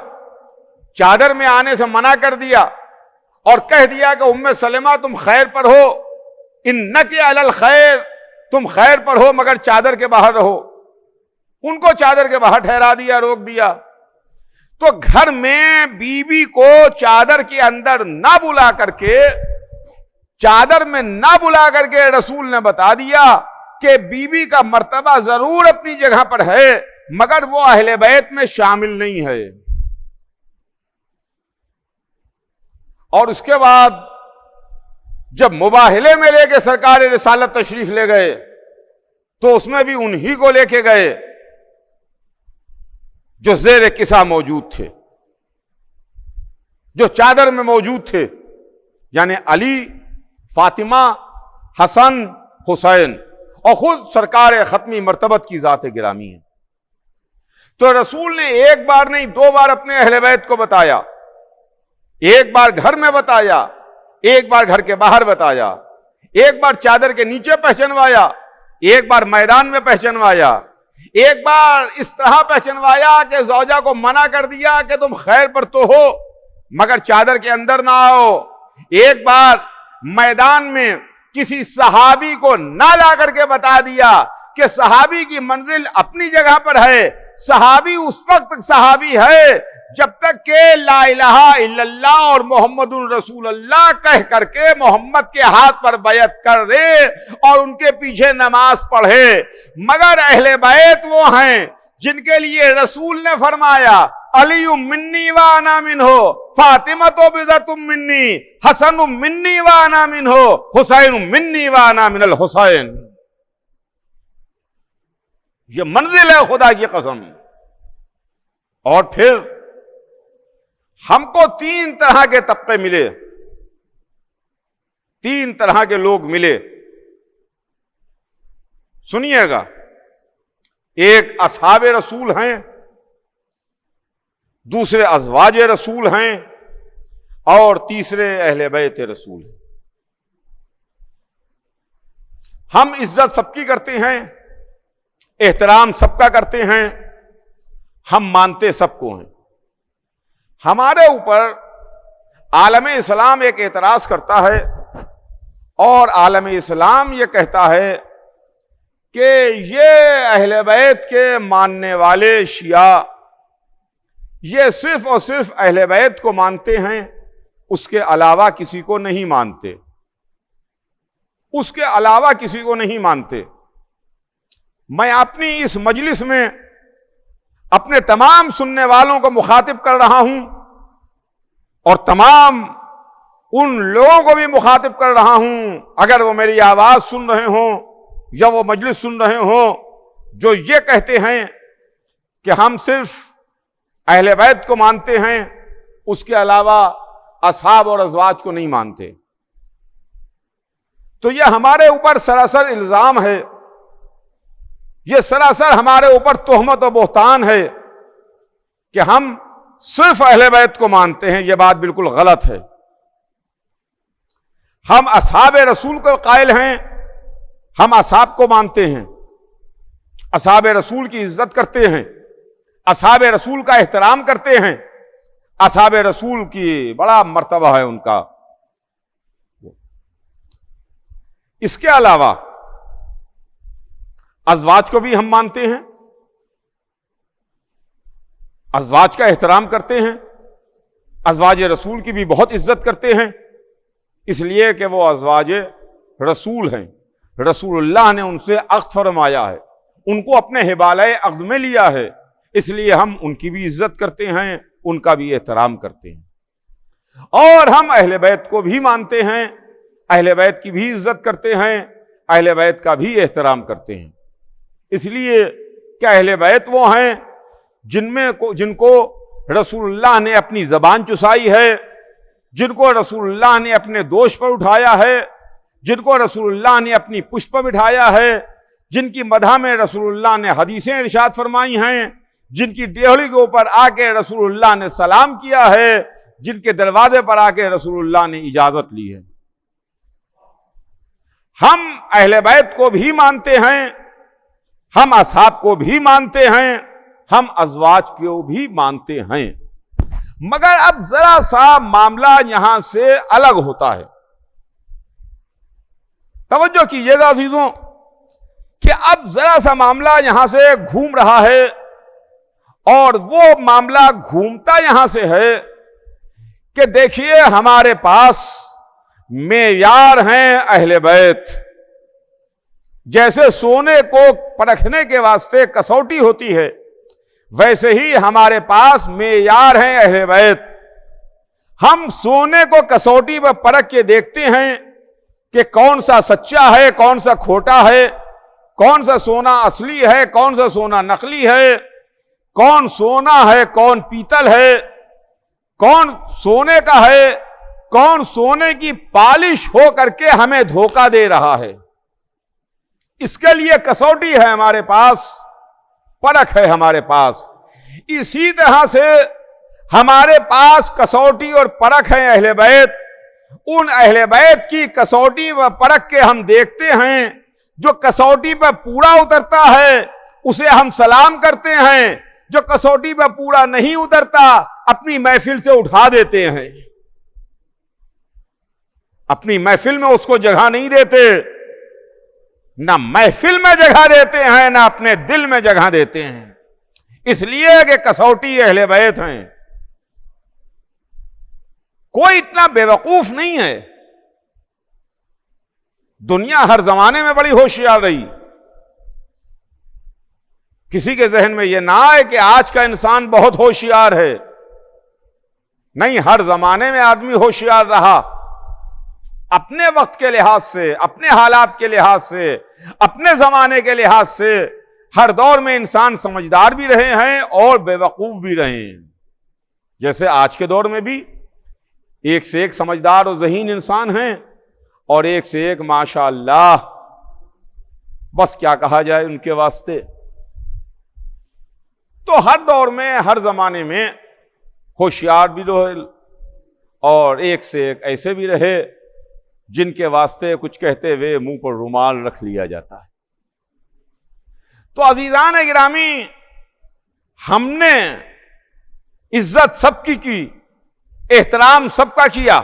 چادر میں آنے سے منع کر دیا، اور کہہ دیا کہ ام سلمہ تم خیر پر ہو، انک علی الخیر، تم خیر پر ہو مگر چادر کے باہر رہو، ان کو چادر کے باہر ٹھہرا دیا، روک دیا، تو گھر میں بیوی کو چادر کے اندر نہ بلا کر کے، چادر میں نہ بلا کر کے رسول نے بتا دیا کہ بیوی کا مرتبہ ضرور اپنی جگہ پر ہے مگر وہ اہل بیت میں شامل نہیں ہے۔ اور اس کے بعد جب مباہلے میں لے کے سرکار رسالت تشریف لے گئے تو اس میں بھی انہی کو لے کے گئے جو زیر کسا موجود تھے، جو چادر میں موجود تھے، یعنی علی، فاطمہ، حسن، حسین، اور خود سرکار ختمی مرتبت کی ذات گرامی ہے۔ تو رسول نے ایک بار نہیں 2 بار اپنے اہل بیت کو بتایا، ایک بار گھر میں بتایا، ایک بار گھر کے باہر بتایا، ایک بار چادر کے نیچے پہچنوایا، ایک بار میدان میں پہچنوایا، ایک بار اس طرح پہچنوایا کہ زوجہ کو منع کر دیا کہ تم خیر پر تو ہو مگر چادر کے اندر نہ آؤ، ایک بار میدان میں کسی صحابی کو نہ لا کر کے بتا دیا کہ صحابی کی منزل اپنی جگہ پر ہے، صحابی اس وقت صحابی ہے جب تک کہ لا الہ الا اللہ اور محمد رسول اللہ کہہ کر کے محمد کے ہاتھ پر بیعت کر دے اور ان کے پیچھے نماز پڑھے، مگر اہل بیت وہ ہیں جن کے لیے رسول نے فرمایا علی منی وانا منہ، فاطمہ بضعۃ منی، حسن منی وانا منہ، حسین منی وانا من الحسین۔ یہ منزل ہے خدا کی قسم۔ اور پھر ہم کو 3 طرح کے طبقے ملے، 3 طرح کے لوگ ملے، سنیے گا۔ ایک اصحاب رسول ہیں، دوسرے ازواج رسول ہیں، اور تیسرے اہل بیت رسول ہیں۔ ہم عزت سب کی کرتے ہیں، احترام سب کا کرتے ہیں، ہم مانتے سب کو ہیں۔ ہمارے اوپر عالم اسلام ایک اعتراض کرتا ہے اور عالم اسلام یہ کہتا ہے کہ یہ اہل بیت کے ماننے والے شیعہ یہ صرف اور صرف اہل بیت کو مانتے ہیں، اس کے علاوہ کسی کو نہیں مانتے، اس کے علاوہ کسی کو نہیں مانتے۔ میں اپنی اس مجلس میں اپنے تمام سننے والوں کو مخاطب کر رہا ہوں اور تمام ان لوگوں کو بھی مخاطب کر رہا ہوں اگر وہ میری آواز سن رہے ہوں یا وہ مجلس سن رہے ہوں جو یہ کہتے ہیں کہ ہم صرف اہل بیت کو مانتے ہیں، اس کے علاوہ اصحاب اور ازواج کو نہیں مانتے، تو یہ ہمارے اوپر سراسر الزام ہے، یہ سراسر ہمارے اوپر تہمت و بہتان ہے کہ ہم صرف اہل بیت کو مانتے ہیں۔ یہ بات بالکل غلط ہے۔ ہم اصحاب رسول کو قائل ہیں، ہم اصحاب کو مانتے ہیں، اصحاب رسول کی عزت کرتے ہیں، اصحاب رسول کا احترام کرتے ہیں، اصحاب رسول کی بڑا مرتبہ ہے ان کا۔ اس کے علاوہ ازواج کو بھی ہم مانتے ہیں، ازواج کا احترام کرتے ہیں، ازواج رسول کی بھی بہت عزت کرتے ہیں، اس لیے کہ وہ ازواج رسول ہیں، رسول اللہ نے ان سے عقد فرمایا ہے، ان کو اپنے حبالہ عقد میں لیا ہے، اس لیے ہم ان کی بھی عزت کرتے ہیں، ان کا بھی احترام کرتے ہیں۔ اور ہم اہل بیت کو بھی مانتے ہیں، اہل بیت کی بھی عزت کرتے ہیں، اہل بیت کا بھی احترام کرتے ہیں، اس لیے کہ اہل بیت وہ ہیں جن کو رسول اللہ نے اپنی زبان چسائی ہے، جن کو رسول اللہ نے اپنے دوش پر اٹھایا ہے، جن کو رسول اللہ نے اپنی پشت پر بٹھایا ہے، جن کی مدح میں رسول اللہ نے حدیثیں ارشاد فرمائی ہیں، جن کی ڈیہڑی کے اوپر آ کے رسول اللہ نے سلام کیا ہے، جن کے دروازے پر آ کے رسول اللہ نے اجازت لی ہے۔ ہم اہل بیت کو بھی مانتے ہیں، ہم اصحاب کو بھی مانتے ہیں، ہم ازواج کو بھی مانتے ہیں، مگر اب ذرا سا معاملہ یہاں سے الگ ہوتا ہے۔ توجہ کیجیے گا عزیزوں کہ اب ذرا سا معاملہ یہاں سے گھوم رہا ہے، اور وہ معاملہ گھومتا یہاں سے ہے کہ دیکھیے ہمارے پاس معیار ہیں اہل بیت، جیسے سونے کو پرکھنے کے واسطے کسوٹی ہوتی ہے، ویسے ہی ہمارے پاس معیار ہیں اہل بیت۔ ہم سونے کو کسوٹی پر پرکھ کے دیکھتے ہیں کہ کون سا سچا ہے، کون سا کھوٹا ہے، کون سا سونا اصلی ہے، کون سا سونا نقلی ہے، کون سونا ہے، کون پیتل ہے، کون سونے کا ہے، کون سونے کی پالش ہو کر کے ہمیں دھوکہ دے رہا ہے۔ اس کے لیے کسوٹی ہے ہمارے پاس، پرکھ ہے ہمارے پاس۔ اسی طرح سے ہمارے پاس کسوٹی اور پرکھ ہے اہل بیت۔ ان اہل بیت کی کسوٹی و پرکھ کے ہم دیکھتے ہیں، جو کسوٹی پہ پورا اترتا ہے اسے ہم سلام کرتے ہیں، جو کسوٹی پہ پورا نہیں اترتا اپنی محفل سے اٹھا دیتے ہیں، اپنی محفل میں اس کو جگہ نہیں دیتے، نہ محفل میں جگہ دیتے ہیں نہ اپنے دل میں جگہ دیتے ہیں، اس لیے کہ کسوٹی اہل بیت ہیں۔ کوئی اتنا بے وقوف نہیں ہے، دنیا ہر زمانے میں بڑی ہوشیار رہی، کسی کے ذہن میں یہ نہ آئے کہ آج کا انسان بہت ہوشیار ہے، نہیں، ہر زمانے میں آدمی ہوشیار رہا، اپنے وقت کے لحاظ سے، اپنے حالات کے لحاظ سے، اپنے زمانے کے لحاظ سے ہر دور میں انسان سمجھدار بھی رہے ہیں اور بے وقوف بھی رہے ہیں۔ جیسے آج کے دور میں بھی ایک سے ایک سمجھدار اور ذہین انسان ہیں، اور ایک سے ایک ماشاءاللہ، بس کیا کہا جائے ان کے واسطے۔ تو ہر دور میں، ہر زمانے میں ہوشیار بھی رہے اور ایک سے ایک ایسے بھی رہے جن کے واسطے کچھ کہتے ہوئے منہ پر رومال رکھ لیا جاتا ہے۔ تو عزیزان گرامی، ہم نے عزت سب کی احترام سب کا کیا،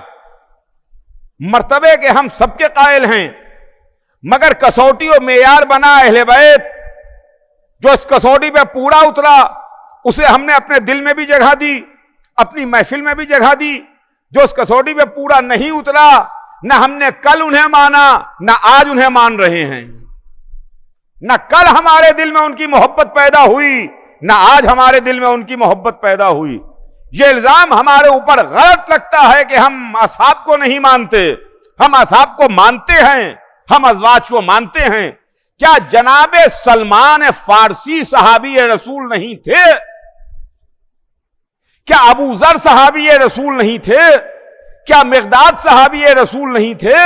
مرتبے کے ہم سب کے قائل ہیں، مگر کسوٹی و معیار بنا اہل بیت، جو اس کسوٹی پہ پورا اترا اسے ہم نے اپنے دل میں بھی جگہ دی، اپنی محفل میں بھی جگہ دی۔ جو اس کسوٹی پہ پورا نہیں اترا، نہ ہم نے کل انہیں مانا نہ آج انہیں مان رہے ہیں، نہ کل ہمارے دل میں ان کی محبت پیدا ہوئی نہ آج ہمارے دل میں ان کی محبت پیدا ہوئی۔ یہ الزام ہمارے اوپر غلط لگتا ہے کہ ہم اصحاب کو نہیں مانتے۔ ہم اصحاب کو مانتے ہیں، ہم ازواج کو مانتے ہیں۔ کیا جناب سلمان فارسی صحابی رسول نہیں تھے؟ کیا ابو ذر صحابی رسول نہیں تھے؟ کیا مقداد صحابی رسول نہیں تھے؟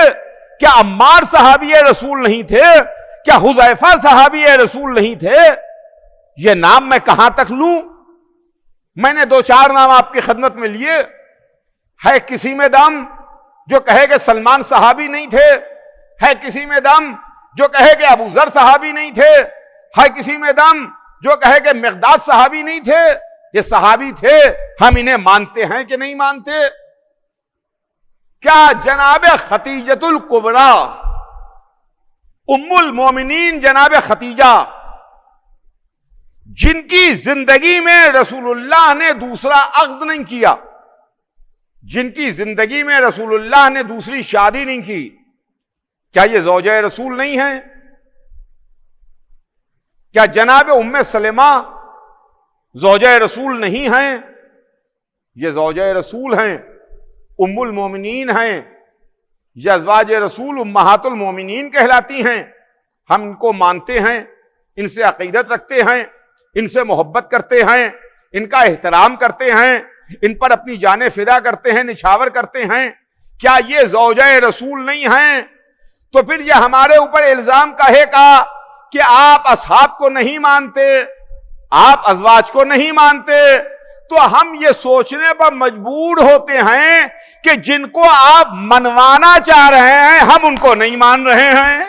کیا عمار صحابی رسول نہیں تھے؟ کیا حذیفہ صحابی رسول نہیں تھے؟ یہ نام میں کہاں تک لوں؟ میں نے 2-4 نام آپ کی خدمت میں لیے۔ ہے کسی میں دم جو کہے کہ سلمان صحابی نہیں تھے؟ ہے کسی میں دم جو کہے کہ ابو ذر صحابی نہیں تھے؟ ہے کسی میں دم جو کہے کہ مقداد صحابی نہیں تھے؟ یہ صحابی تھے، ہم انہیں مانتے ہیں کہ نہیں مانتے؟ کیا جناب خدیجۃ الکبریٰ ام المومنین جناب خدیجہ، جن کی زندگی میں رسول اللہ نے دوسرا عقد نہیں کیا، جن کی زندگی میں رسول اللہ نے دوسری شادی نہیں کی، کیا یہ زوجہ رسول نہیں ہیں؟ کیا جناب ام سلمہ زوجہ رسول نہیں ہیں؟ یہ زوجہ رسول ہیں، ام المومنین ہیں، یہ ازواج رسول امہات المومنین کہلاتی ہیں۔ ہم ان کو مانتے ہیں، ان سے عقیدت رکھتے ہیں، ان سے محبت کرتے ہیں، ان کا احترام کرتے ہیں، ان پر اپنی جانیں فدا کرتے ہیں، نچھاور کرتے ہیں۔ کیا یہ زوجہ رسول نہیں ہیں؟ تو پھر یہ ہمارے اوپر الزام کہے گا کہ آپ اصحاب کو نہیں مانتے، آپ ازواج کو نہیں مانتے، تو ہم یہ سوچنے پر مجبور ہوتے ہیں کہ جن کو آپ منوانا چاہ رہے ہیں ہم ان کو نہیں مان رہے ہیں۔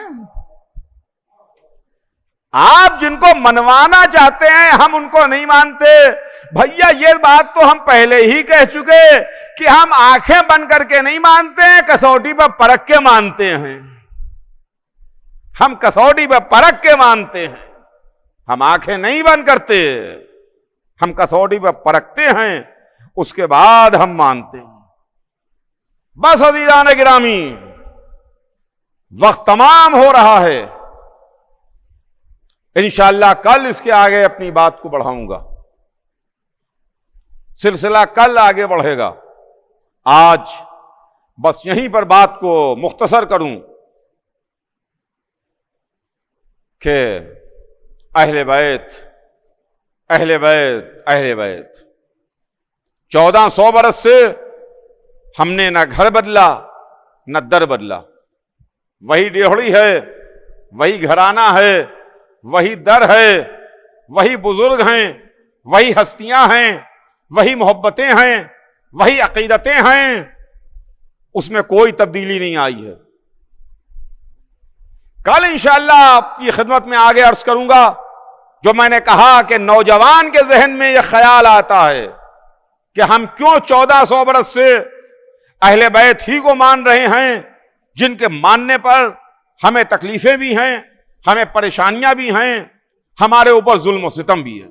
آپ جن کو منوانا چاہتے ہیں ہم ان کو نہیں مانتے۔ بھیا یہ بات تو ہم پہلے ہی کہہ چکے کہ ہم آنکھیں بند کر کے نہیں مانتے ہیں، کسوٹی پر پرکھ کے مانتے ہیں۔ ہم کسوٹی پر پرکھ کے مانتے ہیں، ہم آنکھیں نہیں بند کرتے، ہم کسوٹی پر پرکھتے ہیں، اس کے بعد ہم مانتے ہیں۔ بس عزیزان گرامی، وقت تمام ہو رہا ہے، انشاءاللہ کل اس کے آگے اپنی بات کو بڑھاؤں گا، سلسلہ کل آگے بڑھے گا۔ آج بس یہیں پر بات کو مختصر کروں کہ اہل بیت 1400 برس سے ہم نے نہ گھر بدلا نہ در بدلا، وہی ڈیوڑی ہے، وہی گھرانہ ہے، وہی در ہے، وہی بزرگ ہیں، وہی ہستیاں ہیں، وہی محبتیں ہیں، وہی عقیدتیں ہیں، اس میں کوئی تبدیلی نہیں آئی ہے۔ کل انشاءاللہ آپ کی خدمت میں آگے عرض کروں گا جو میں نے کہا کہ نوجوان کے ذہن میں یہ خیال آتا ہے کہ ہم کیوں 1400 برس سے اہل بیت ہی کو مان رہے ہیں، جن کے ماننے پر ہمیں تکلیفیں بھی ہیں، ہمیں پریشانیاں بھی ہیں، ہمارے اوپر ظلم و ستم بھی ہے۔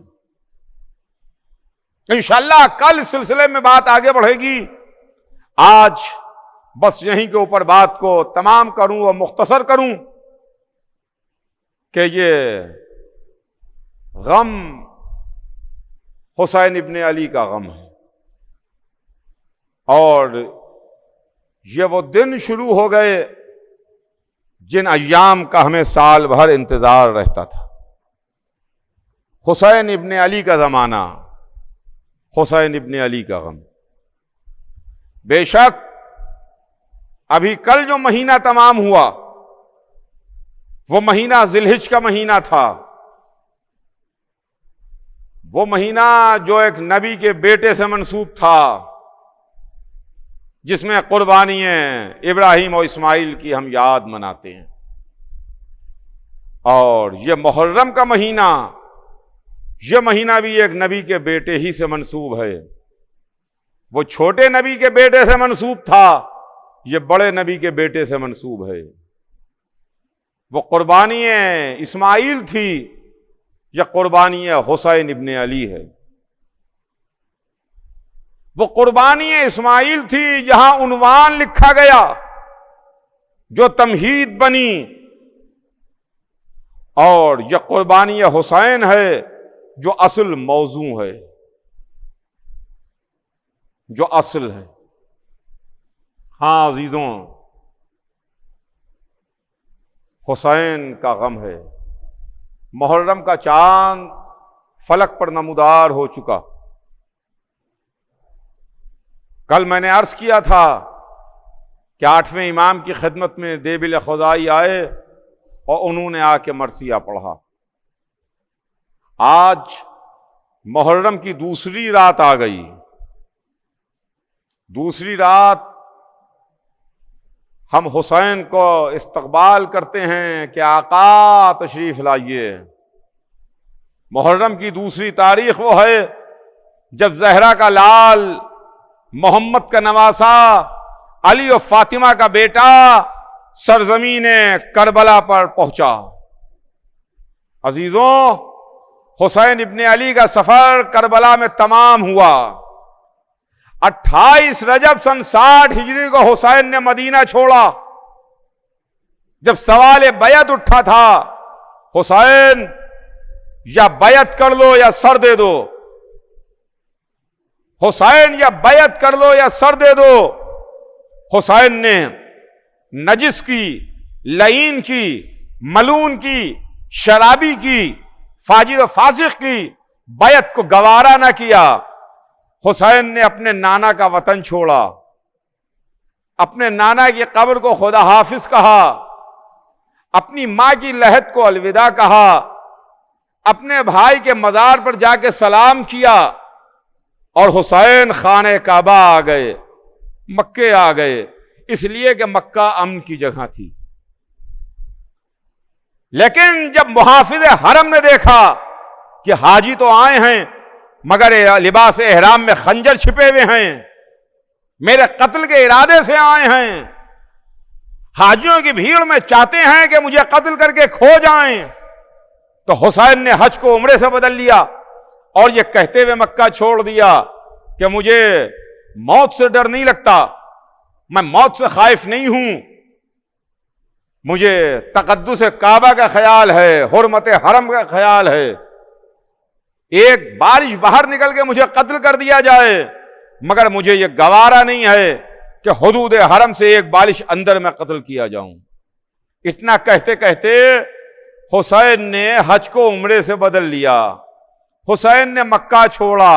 انشاءاللہ کل اس سلسلے میں بات آگے بڑھے گی۔ آج بس یہیں کے اوپر بات کو تمام کروں اور مختصر کروں کہ یہ غم حسین ابن علی کا غم ہے، اور یہ وہ دن شروع ہو گئے جن ایام کا ہمیں سال بھر انتظار رہتا تھا۔ حسین ابن علی کا زمانہ، حسین ابن علی کا غم۔ بے شک ابھی کل جو مہینہ تمام ہوا وہ مہینہ ذی الحجہ کا مہینہ تھا، وہ مہینہ جو ایک نبی کے بیٹے سے منسوب تھا، جس میں قربانیاں ابراہیم اور اسماعیل کی ہم یاد مناتے ہیں۔ اور یہ محرم کا مہینہ، یہ مہینہ بھی ایک نبی کے بیٹے ہی سے منسوب ہے۔ وہ چھوٹے نبی کے بیٹے سے منسوب تھا، یہ بڑے نبی کے بیٹے سے منسوب ہے۔ وہ قربانیاں اسماعیل تھی، یہ قربانیاں حسین ابن علی ہے۔ وہ قربانی اسماعیل تھی جہاں عنوان لکھا گیا، جو تمہید بنی، اور یہ قربانی حسین ہے جو اصل موضوع ہے، جو اصل ہے۔ ہاں عزیزوں، حسین کا غم ہے۔ محرم کا چاند فلک پر نمودار ہو چکا۔ کل میں نے عرض کیا تھا کہ 8ویں امام کی خدمت میں دیبل خدائی آئے اور انہوں نے آ کے مرثیہ پڑھا۔ آج محرم کی دوسری رات آ گئی۔ دوسری رات ہم حسین کو استقبال کرتے ہیں کہ آقا تشریف لائیے۔ محرم کی دوسری تاریخ وہ ہے جب زہرا کا لال، محمد کا نواسا، علی و فاطمہ کا بیٹا سرزمین کربلا پر پہنچا۔ عزیزوں، حسین ابن علی کا سفر کربلا میں تمام ہوا۔ 28 رجب سن 60 ہجری کو حسین نے مدینہ چھوڑا۔ جب سوال بیعت اٹھا تھا، حسین یا بیعت کر لو یا سر دے دو، حسین یا بیعت کر لو یا سر دے دو، حسین نے نجس کی، لعین کی، ملعون کی، شرابی کی، فاجر و فاسق کی بیعت کو گوارا نہ کیا۔ حسین نے اپنے نانا کا وطن چھوڑا، اپنے نانا کی قبر کو خدا حافظ کہا، اپنی ماں کی لحد کو الوداع کہا، اپنے بھائی کے مزار پر جا کے سلام کیا، اور حسین خانہ کعبہ آ گئے، مکے آ گئے، اس لیے کہ مکہ امن کی جگہ تھی۔ لیکن جب محافظ حرم نے دیکھا کہ حاجی تو آئے ہیں مگر لباس احرام میں خنجر چھپے ہوئے ہیں، میرے قتل کے ارادے سے آئے ہیں، حاجیوں کی بھیڑ میں چاہتے ہیں کہ مجھے قتل کر کے کھو جائیں، تو حسین نے حج کو عمرے سے بدل لیا اور یہ کہتے ہوئے مکہ چھوڑ دیا کہ مجھے موت سے ڈر نہیں لگتا، میں موت سے خائف نہیں ہوں، مجھے تقدس کعبہ کا خیال ہے، حرمت حرم کا خیال ہے، ایک بارش باہر نکل کے مجھے قتل کر دیا جائے مگر مجھے یہ گوارا نہیں ہے کہ حدود حرم سے ایک بارش اندر میں قتل کیا جاؤں۔ اتنا کہتے کہتے حسین نے حج کو عمرے سے بدل لیا، حسین نے مکہ چھوڑا۔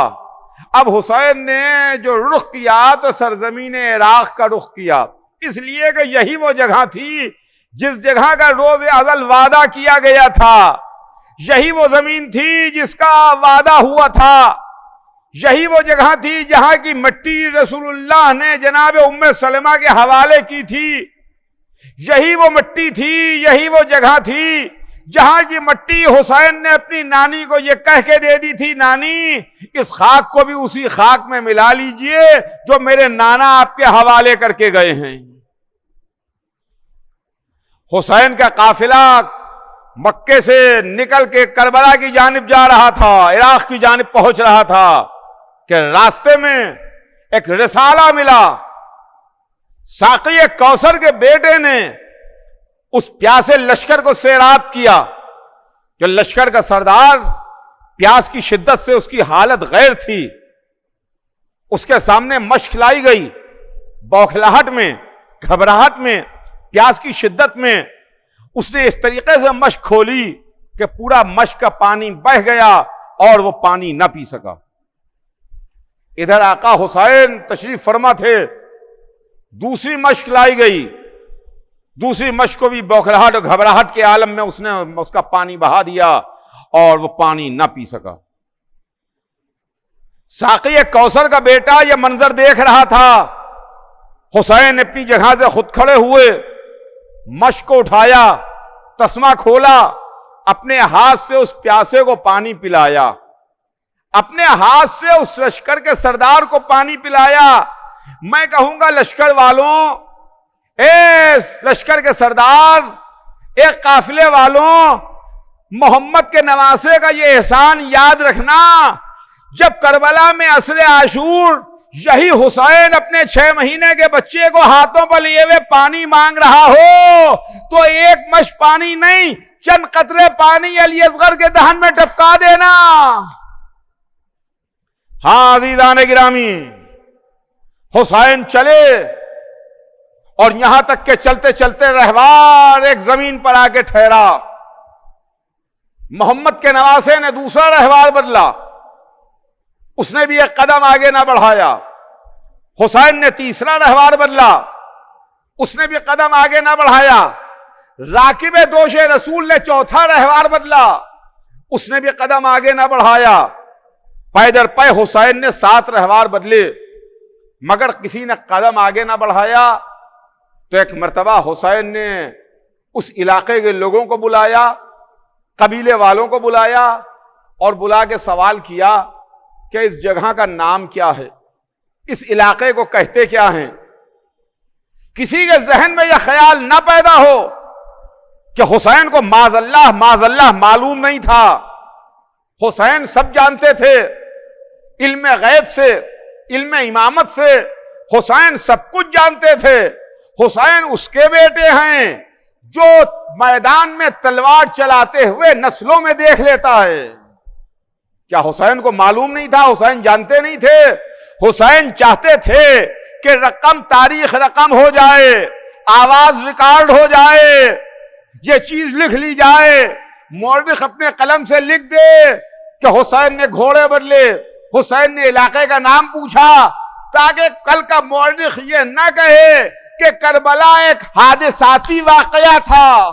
اب حسین نے جو رخ کیا تو سرزمین عراق کا رخ کیا، اس لیے کہ یہی وہ جگہ تھی جس جگہ کا روز ازل وعدہ کیا گیا تھا، یہی وہ زمین تھی جس کا وعدہ ہوا تھا، یہی وہ جگہ تھی جہاں کی مٹی رسول اللہ نے جناب ام سلمہ کے حوالے کی تھی، یہی وہ مٹی تھی، یہی وہ جگہ تھی جہاں کی مٹی حسین نے اپنی نانی کو یہ کہہ کے دے دی تھی، نانی اس خاک کو بھی اسی خاک میں ملا لیجئے جو میرے نانا آپ کے حوالے کر کے گئے ہیں۔ حسین کا قافلہ مکے سے نکل کے کربلا کی جانب جا رہا تھا، عراق کی جانب پہنچ رہا تھا کہ راستے میں ایک رسالہ ملا۔ ساقی کوثر کے بیٹے نے اس پیاسے لشکر کو سیراب کیا، جو لشکر کا سردار پیاس کی شدت سے اس کی حالت غیر تھی، اس کے سامنے مشک لائی گئی، بوکھلاہٹ میں، گھبراہٹ میں، پیاس کی شدت میں اس نے اس طریقے سے مشک کھولی کہ پورا مشک کا پانی بہہ گیا اور وہ پانی نہ پی سکا۔ ادھر آقا حسین تشریف فرما تھے، دوسری مشک لائی گئی، دوسری مشک کو بھی بوکھلاہٹ اور گھبراہٹ کے عالم میں اس نے اس کا پانی بہا دیا اور وہ پانی نہ پی سکا۔ ساقی کوثر کا بیٹا یہ منظر دیکھ رہا تھا۔ حسین اپنی جگہ سے خود کھڑے ہوئے، مشک کو اٹھایا، تسمہ کھولا، اپنے ہاتھ سے اس پیاسے کو پانی پلایا، اپنے ہاتھ سے اس لشکر کے سردار کو پانی پلایا۔ میں کہوں گا لشکر والوں، اے لشکر کے سردار، اے قافلے والوں، محمد کے نواسے کا یہ احسان یاد رکھنا، جب کربلا میں عصر عاشور یہی حسین اپنے 6 مہینے کے بچے کو ہاتھوں پر لیے ہوئے پانی مانگ رہا ہو تو ایک مشک پانی نہیں چند قطرے پانی علی اصغر کے دہن میں ٹپکا دینا۔ ہاں عزیزان گرامی، حسین چلے اور یہاں تک کہ چلتے چلتے رہوار ایک زمین پر آ کے ٹھہرا۔ محمد کے نواسے نے دوسرا رہوار بدلا، اس نے بھی ایک قدم آگے نہ بڑھایا۔ حسین نے تیسرا رہوار بدلا، اس نے بھی قدم آگے نہ بڑھایا۔ راکب دوش رسول نے چوتھا رہوار بدلا، اس نے بھی قدم آگے نہ بڑھایا۔ پے در پے حسین نے 7 رہوار بدلے، مگر کسی نے قدم آگے نہ بڑھایا۔ تو ایک مرتبہ حسین نے اس علاقے کے لوگوں کو بلایا، قبیلے والوں کو بلایا اور بلا کے سوال کیا کہ اس جگہ کا نام کیا ہے، اس علاقے کو کہتے کیا ہیں؟ کسی کے ذہن میں یہ خیال نہ پیدا ہو کہ حسین کو معاذ اللہ معلوم نہیں تھا۔ حسین سب جانتے تھے، علم غیب سے، علم امامت سے حسین سب کچھ جانتے تھے۔ حسین اس کے بیٹے ہیں جو میدان میں تلوار چلاتے ہوئے نسلوں میں دیکھ لیتا ہے۔ کیا حسین کو معلوم نہیں تھا؟ حسین جانتے نہیں تھے؟ حسین چاہتے تھے کہ رقم تاریخ رقم ہو جائے، آواز ریکارڈ ہو جائے، یہ چیز لکھ لی جائے، مورخ اپنے قلم سے لکھ دے کہ حسین نے گھوڑے بدلے، حسین نے علاقے کا نام پوچھا، تاکہ کل کا مورخ یہ نہ کہے کہ کربلا ایک حادثاتی واقعہ تھا۔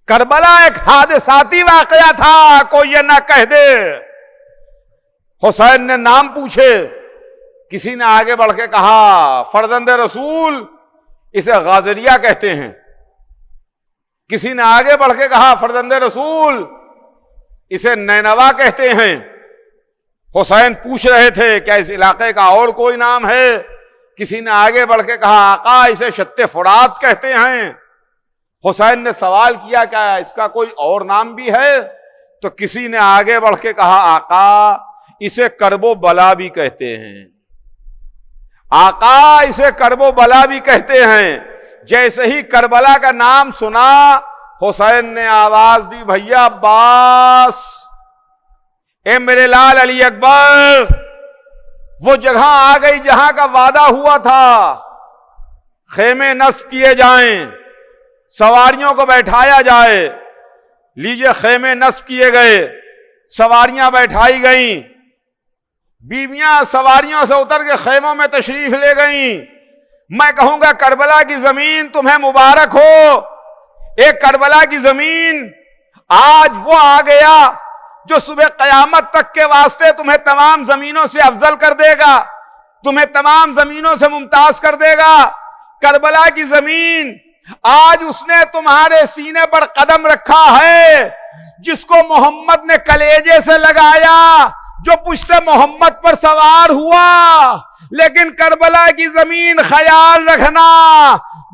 کربلا ایک حادثاتی واقعہ تھا، کوئی یہ نہ کہہ دے۔ حسین نے نام پوچھے، کسی نے آگے بڑھ کے کہا فرزند رسول، اسے غازریہ کہتے ہیں۔ کسی نے آگے بڑھ کے کہا فرزند رسول، اسے نینوا کہتے ہیں۔ حسین پوچھ رہے تھے کیا اس علاقے کا اور کوئی نام ہے؟ کسی نے آگے بڑھ کے کہا آقا اسے شط فرات کہتے ہیں۔ حسین نے سوال کیا کیا اس کا کوئی اور نام بھی ہے؟ تو کسی نے آگے بڑھ کے کہا آقا اسے کرب و بلا بھی کہتے ہیں، آقا اسے کرب و بلا بھی کہتے ہیں۔ جیسے ہی کربلا کا نام سنا حسین نے آواز دی بھیا عباس، اے میرے لال علی اکبر، وہ جگہ آ گئی جہاں کا وعدہ ہوا تھا، خیمے نصب کیے جائیں، سواریوں کو بیٹھایا جائے۔ لیجئے خیمے نصب کیے گئے، سواریاں بیٹھائی گئیں، بیویاں سواریوں سے اتر کے خیموں میں تشریف لے گئیں۔ میں کہوں گا کربلا کی زمین تمہیں مبارک ہو۔ ایک کربلا کی زمین آج وہ آ گیا جو صبح قیامت تک کے واسطے تمہیں تمام زمینوں سے افضل کر دے گا، تمہیں تمام زمینوں سے ممتاز کر دے گا۔ کربلا کی زمین آج اس نے تمہارے سینے پر قدم رکھا ہے، جس کو محمد نے کلیجے سے لگایا، جو پشت محمد پر سوار ہوا۔ لیکن کربلا کی زمین خیال رکھنا،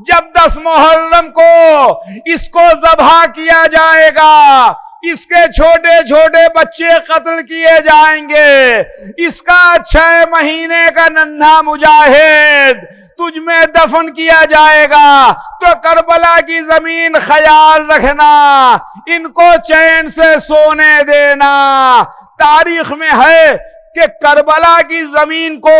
جب 10 محرم کو اس کو ذبح کیا جائے گا، اس کے چھوٹے چھوٹے بچے قتل کیے جائیں گے، اس کا 6 مہینے کا ننھا مجاہد تجھ میں دفن کیا جائے گا۔ تو کربلا کی زمین خیال رکھنا، ان کو چین سے سونے دینا۔ تاریخ میں ہے کہ کربلا کی زمین کو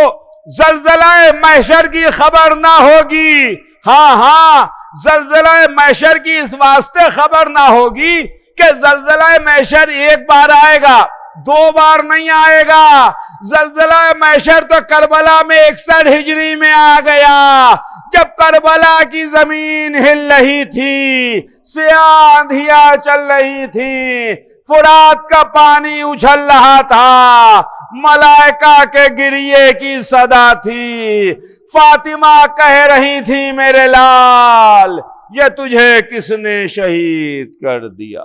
زلزلہ محشر کی خبر نہ ہوگی۔ ہاں زلزلہ محشر کی اس واسطے خبر نہ ہوگی کہ زلزلہ محشر ایک بار آئے گا، 2 بار نہیں آئے گا۔ زلزلہ محشر تو کربلا میں 61 ہجری میں آ گیا، جب کربلا کی زمین ہل رہی تھی، سیاہ آندھیاں چل رہی تھی، فرات کا پانی اچھل رہا تھا، ملائکہ کے گریے کی صدا تھی۔ فاطمہ کہہ رہی تھی میرے لال، یہ تجھے کس نے شہید کر دیا؟